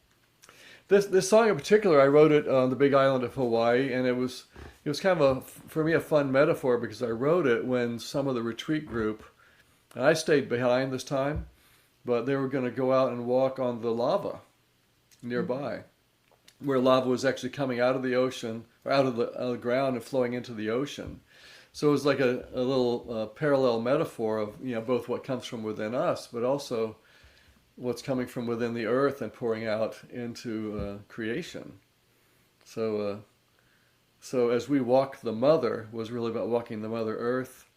This song in particular, I wrote it on the Big Island of Hawaii, and it was kind of for me a fun metaphor because I wrote it when some of the retreat group, and I stayed behind this time, but they were going to go out and walk on the lava nearby, where lava was actually coming out of the ocean, or out of the ground and flowing into the ocean. So it was like a little parallel metaphor of, you know, both what comes from within us, but also what's coming from within the earth and pouring out into creation. So as we walk the mother was really about walking the Mother Earth.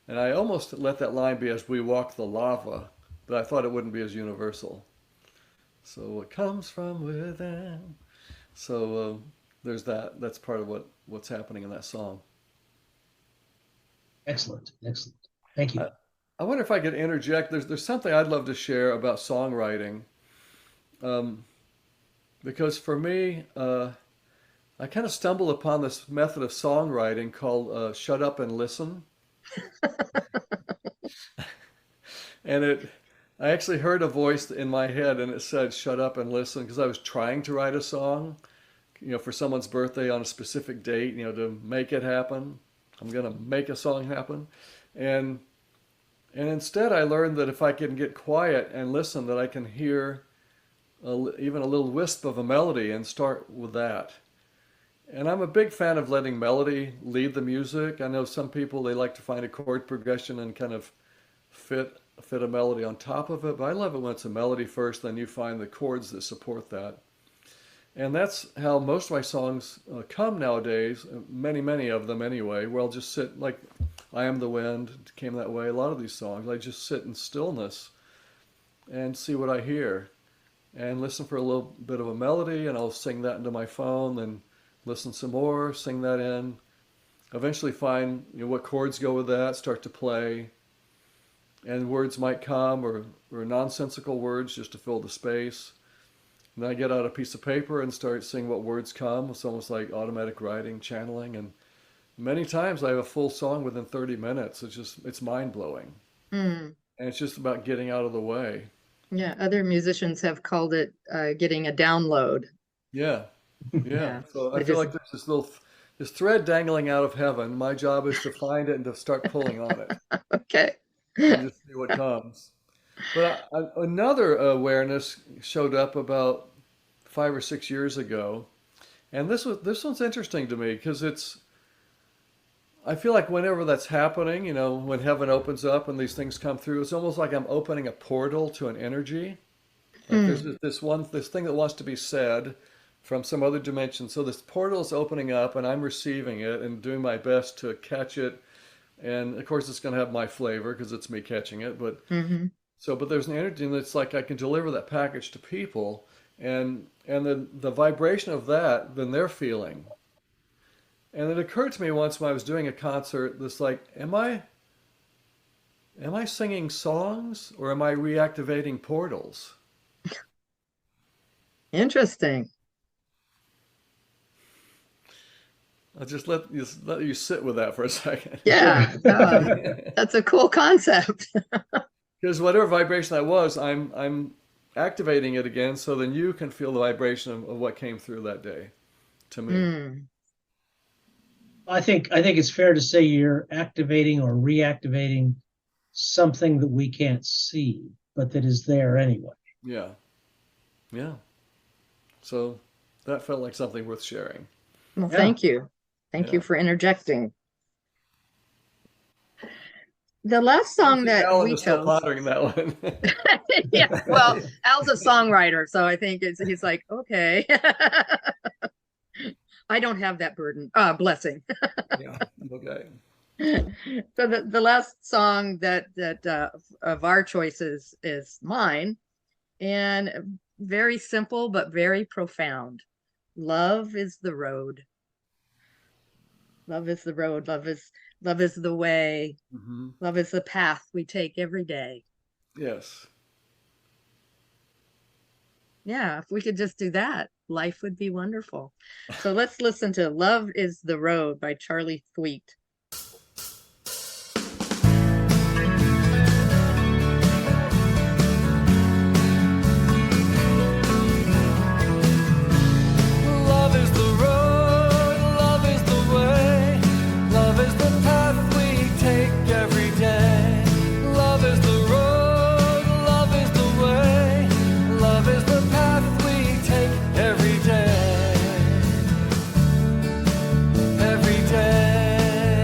And I almost let that line be as we walk the lava, but I thought it wouldn't be as universal. So what comes from within. So there's that. That's part of what's happening in that song. Excellent. Thank you. I wonder if I could interject. There's something I'd love to share about songwriting, because for me, I kind of stumbled upon this method of songwriting called "shut up and listen," and I actually heard a voice in my head, and it said "shut up and listen" because I was trying to write a song, you know, for someone's birthday on a specific date, you know, to make it happen. I'm gonna make a song happen, and instead I learned that if I can get quiet and listen, that I can hear even a little wisp of a melody and start with that. And I'm a big fan of letting melody lead the music. I know some people, they like to find a chord progression and kind of fit a melody on top of it, but I love it when it's a melody first, then you find the chords that support that. And that's how most of my songs come nowadays, many of them anyway, where I'll just sit, like I Am the Wind came that way. A lot of these songs, I just sit in stillness and see what I hear and listen for a little bit of a melody, and I'll sing that into my phone, and listen some more, sing that in, eventually find what chords go with that, start to play, and words might come, or nonsensical words just to fill the space. And then I get out a piece of paper and start seeing what words come. It's almost like automatic writing, channeling, and many times I have a full song within 30 minutes. It's mind-blowing. And it's just about getting out of the way. Yeah, other musicians have called it getting a download. Yeah. Yeah. So I feel like there's this thread dangling out of heaven. My job is to find it and to start pulling on it. Okay. And just see what comes. But another awareness showed up about 5 or 6 years ago, and this one's interesting to me because I feel like whenever that's happening, when heaven opens up and these things come through, it's almost like I'm opening a portal to an energy. Like there's this thing that wants to be said from some other dimension. So this portal is opening up, and I'm receiving it and doing my best to catch it. And of course, it's going to have my flavor because it's me catching it. But but there's an energy that's like I can deliver that package to people, and then the vibration of that, then they're feeling. And it occurred to me once when I was doing a concert, this like, am I singing songs or am I reactivating portals? Interesting. I'll just let you sit with that for a second. Yeah, that's a cool concept. Because whatever vibration that was, I'm activating it again, so then you can feel the vibration of what came through that day to me. I think it's fair to say you're activating or reactivating something that we can't see, but that is there anyway. Yeah. So that felt like something worth sharing. Well, thank you. Thank you for interjecting. The last song that Alan we is still chose. pondering that one. Yeah, well, Al's a songwriter, so I think he's like, okay. I don't have that burden. Blessing. Yeah. Okay. So the last song that of our choices is mine, and very simple but very profound. Love is the road. Love is the road. Love is the way. Love is the path we take every day. Yes. Yeah, if we could just do that, life would be wonderful. So let's listen to Love is the Road by Charley Thweatt. Love is the road, love is the way, love is the path we take every day. Love is the road, love is the way, love is the path we take every day. Every day.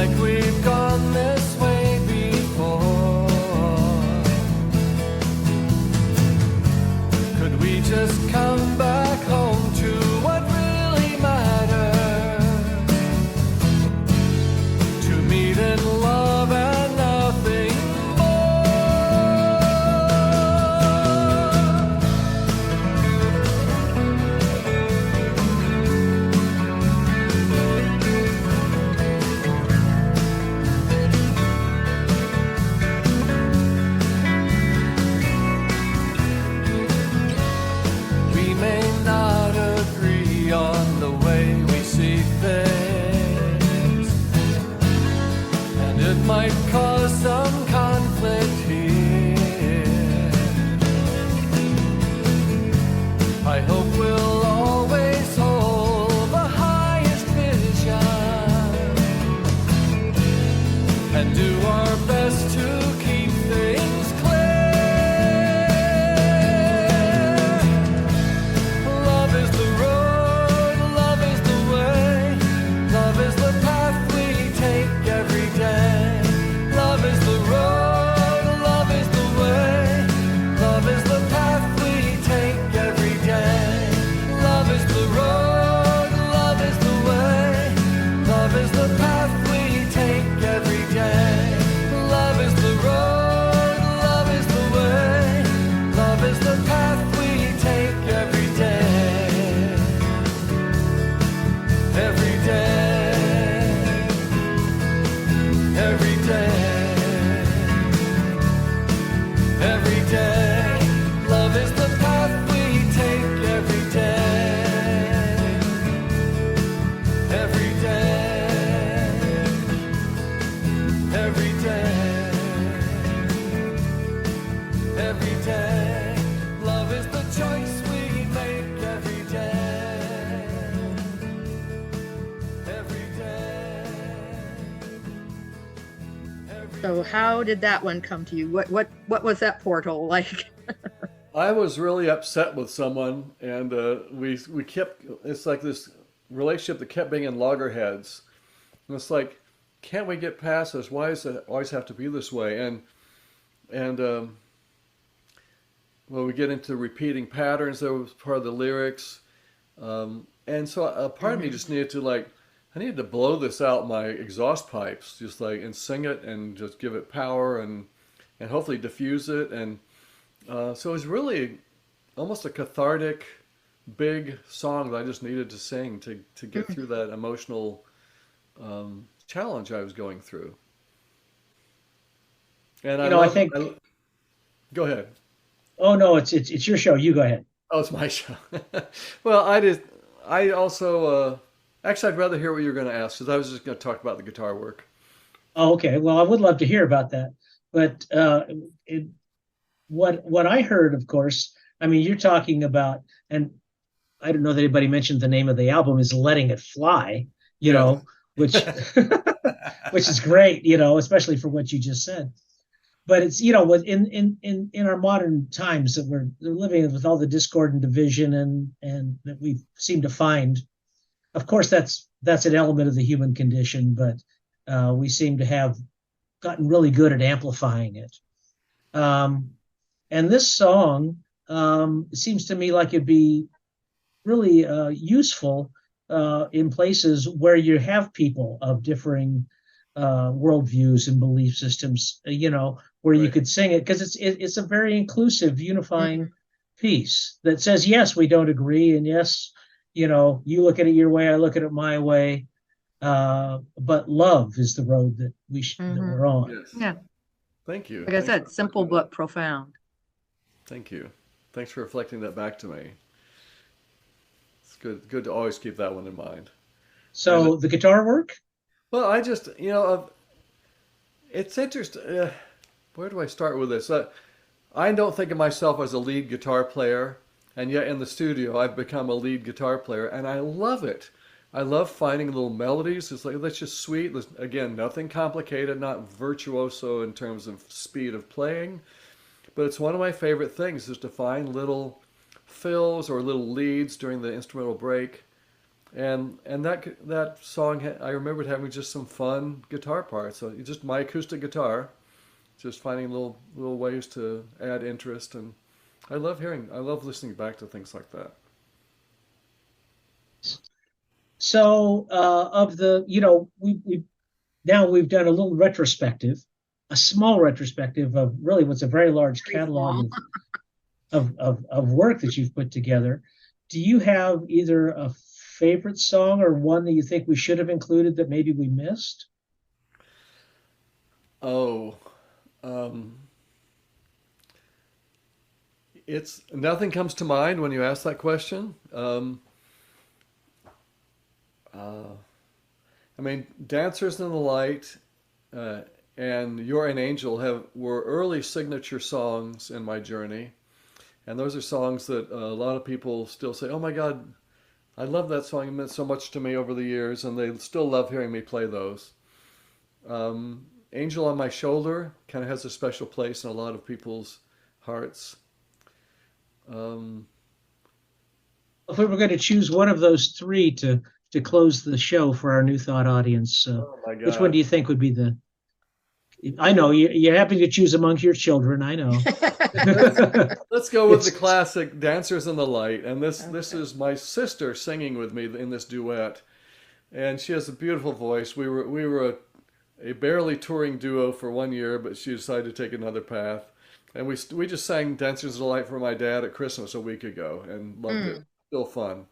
like we've gone this way before. Could we just come back home to what really matters? To meet in love and nothing might cause some conflict here. I hope we'll always hold the highest vision and do our best to keep things clear. Love is the road, love is the way, love is the path we take every day. Love is the road, love is the way, love is the path we take every day. Love is the road, love is the way, love is the path we take every day. Love is the road, love is the way, love is the path we take every day. Every day, every day. Every day, love is the path we take every day. Every day, every day, every day, love is the choice we make every day. Every day, every So how did that one come to you? What was that portal like? I was really upset with someone, and we kept. It's like this relationship that kept being in loggerheads. And it's like, can't we get past this? Why does it always have to be this way? And well, we get into repeating patterns. That was part of the lyrics, and so a part of me just needed to I needed to blow this out my exhaust pipes, just and sing it and just give it power and hopefully diffuse it. And so it was really almost a cathartic, big song that I just needed to sing to get through that emotional challenge I was going through. And I think. Go ahead. Oh no, it's your show. You go ahead. Oh, it's my show. Well, I also. Actually, I'd rather hear what you're going to ask, because I was just going to talk about the guitar work. Oh, okay. Well, I would love to hear about that. But what I heard, of course, I mean, you're talking about, and I don't know that anybody mentioned the name of the album is "Letting It Fly," which which is great, especially for what you just said. But it's in our modern times that we're living with all the discord and division and that we seem to find. Of course, that's an element of the human condition, but we seem to have gotten really good at amplifying it. And this song seems to me like it'd be really useful in places where you have people of differing worldviews and belief systems, where you could sing it, because it's a very inclusive, unifying piece that says, yes, we don't agree, and yes, you look at it your way, I look at it my way, but love is the road that that we're on. Yes. Yeah. Thank you. Like I said, simple but profound. Thank you. Thanks for reflecting that back to me. It's good to always keep that one in mind. So the guitar work? Well, I just, it's interesting. Where do I start with this? I don't think of myself as a lead guitar player, and yet in the studio I've become a lead guitar player, and I love it. I love finding little melodies. It's that's just sweet. Again, nothing complicated, not virtuoso in terms of speed of playing, but it's one of my favorite things is to find little fills or little leads during the instrumental break and that song I remembered having just some fun guitar parts. So just my acoustic guitar, just finding little ways to add interest, and I love listening back to things like that. So of the, we've done a little retrospective, a small retrospective of really what's a very large catalog of work that you've put together. Do you have either a favorite song or one that you think we should have included that maybe we missed? Oh, it's nothing comes to mind when you ask that question. I mean, Dancers in the Light and You're an Angel were early signature songs in my journey. And those are songs that a lot of people still say, oh my God, I love that song. It meant so much to me over the years, and they still love hearing me play those. Angel on My Shoulder kind of has a special place in a lot of people's hearts. If we were going to choose one of those three to close the show for our New Thought audience, Oh my God. which one do you think would be the... I know you're happy to choose among your children. I know. Let's go with the classic Dancers in the Light. And this is my sister singing with me in this duet. And she has a beautiful voice. We were a barely touring duo for 1 year, but she decided to take another path. And we just sang Dancers in the Light for my dad at Christmas a week ago and loved it. Still fun.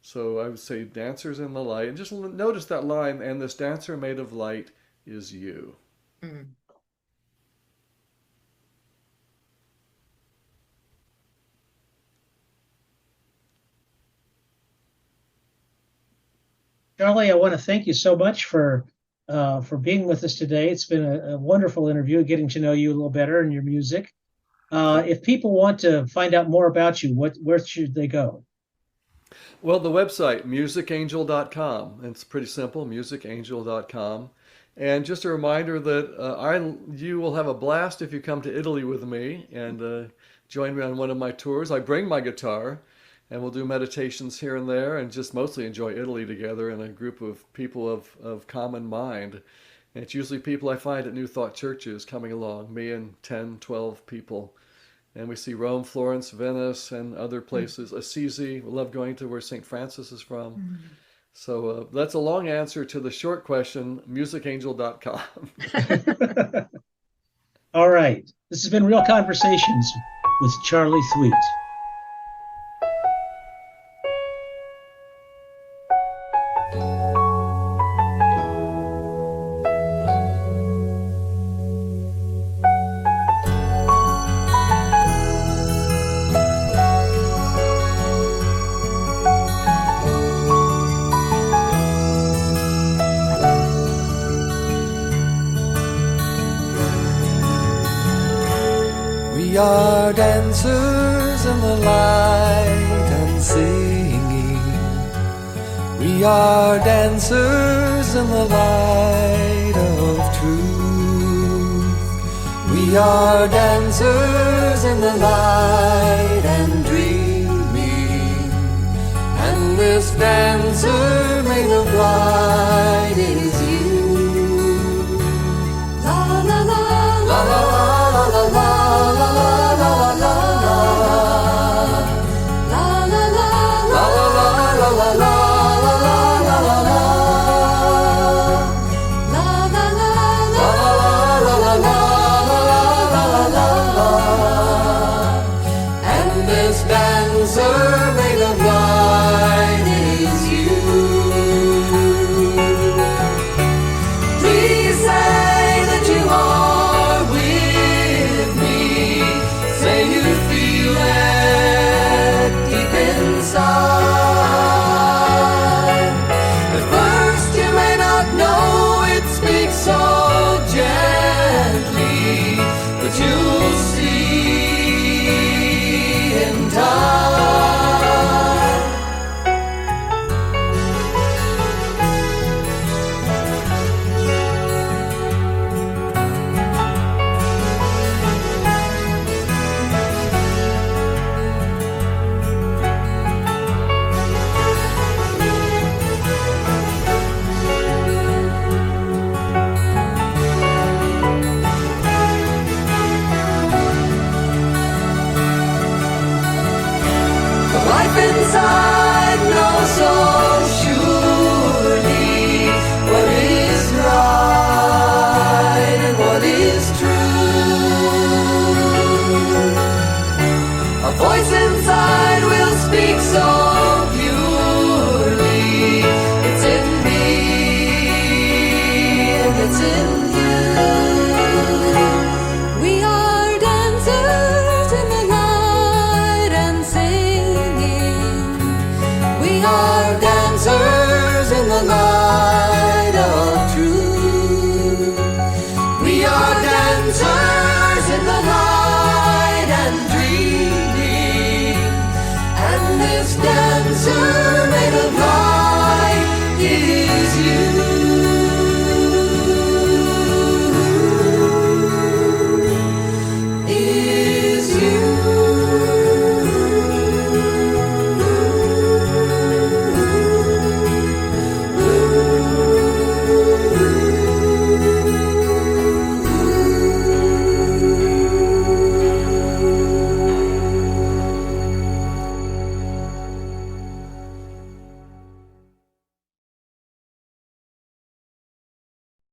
So I would say Dancers in the Light. And just notice that line, and this dancer made of light is you. Charley, I want to thank you so much for being with us today. It's been a wonderful interview, getting to know you a little better and your music. If people want to find out more about you, where should they go? Well, the website, musicangel.com. It's pretty simple, musicangel.com. And just a reminder that you will have a blast if you come to Italy with me and join me on one of my tours. I bring my guitar, and we'll do meditations here and there and just mostly enjoy Italy together in a group of people of common mind. And it's usually people I find at New Thought churches coming along, me and 10, 12 people. And we see Rome, Florence, Venice, and other places. Assisi, we love going to where St. Francis is from. So that's a long answer to the short question, musicangel.com. All right. This has been Real Conversations with Charley Thweatt. We are dancers in the light and singing. We are dancers in the light of truth. We are dancers in the light and dreaming. And this dancer made of light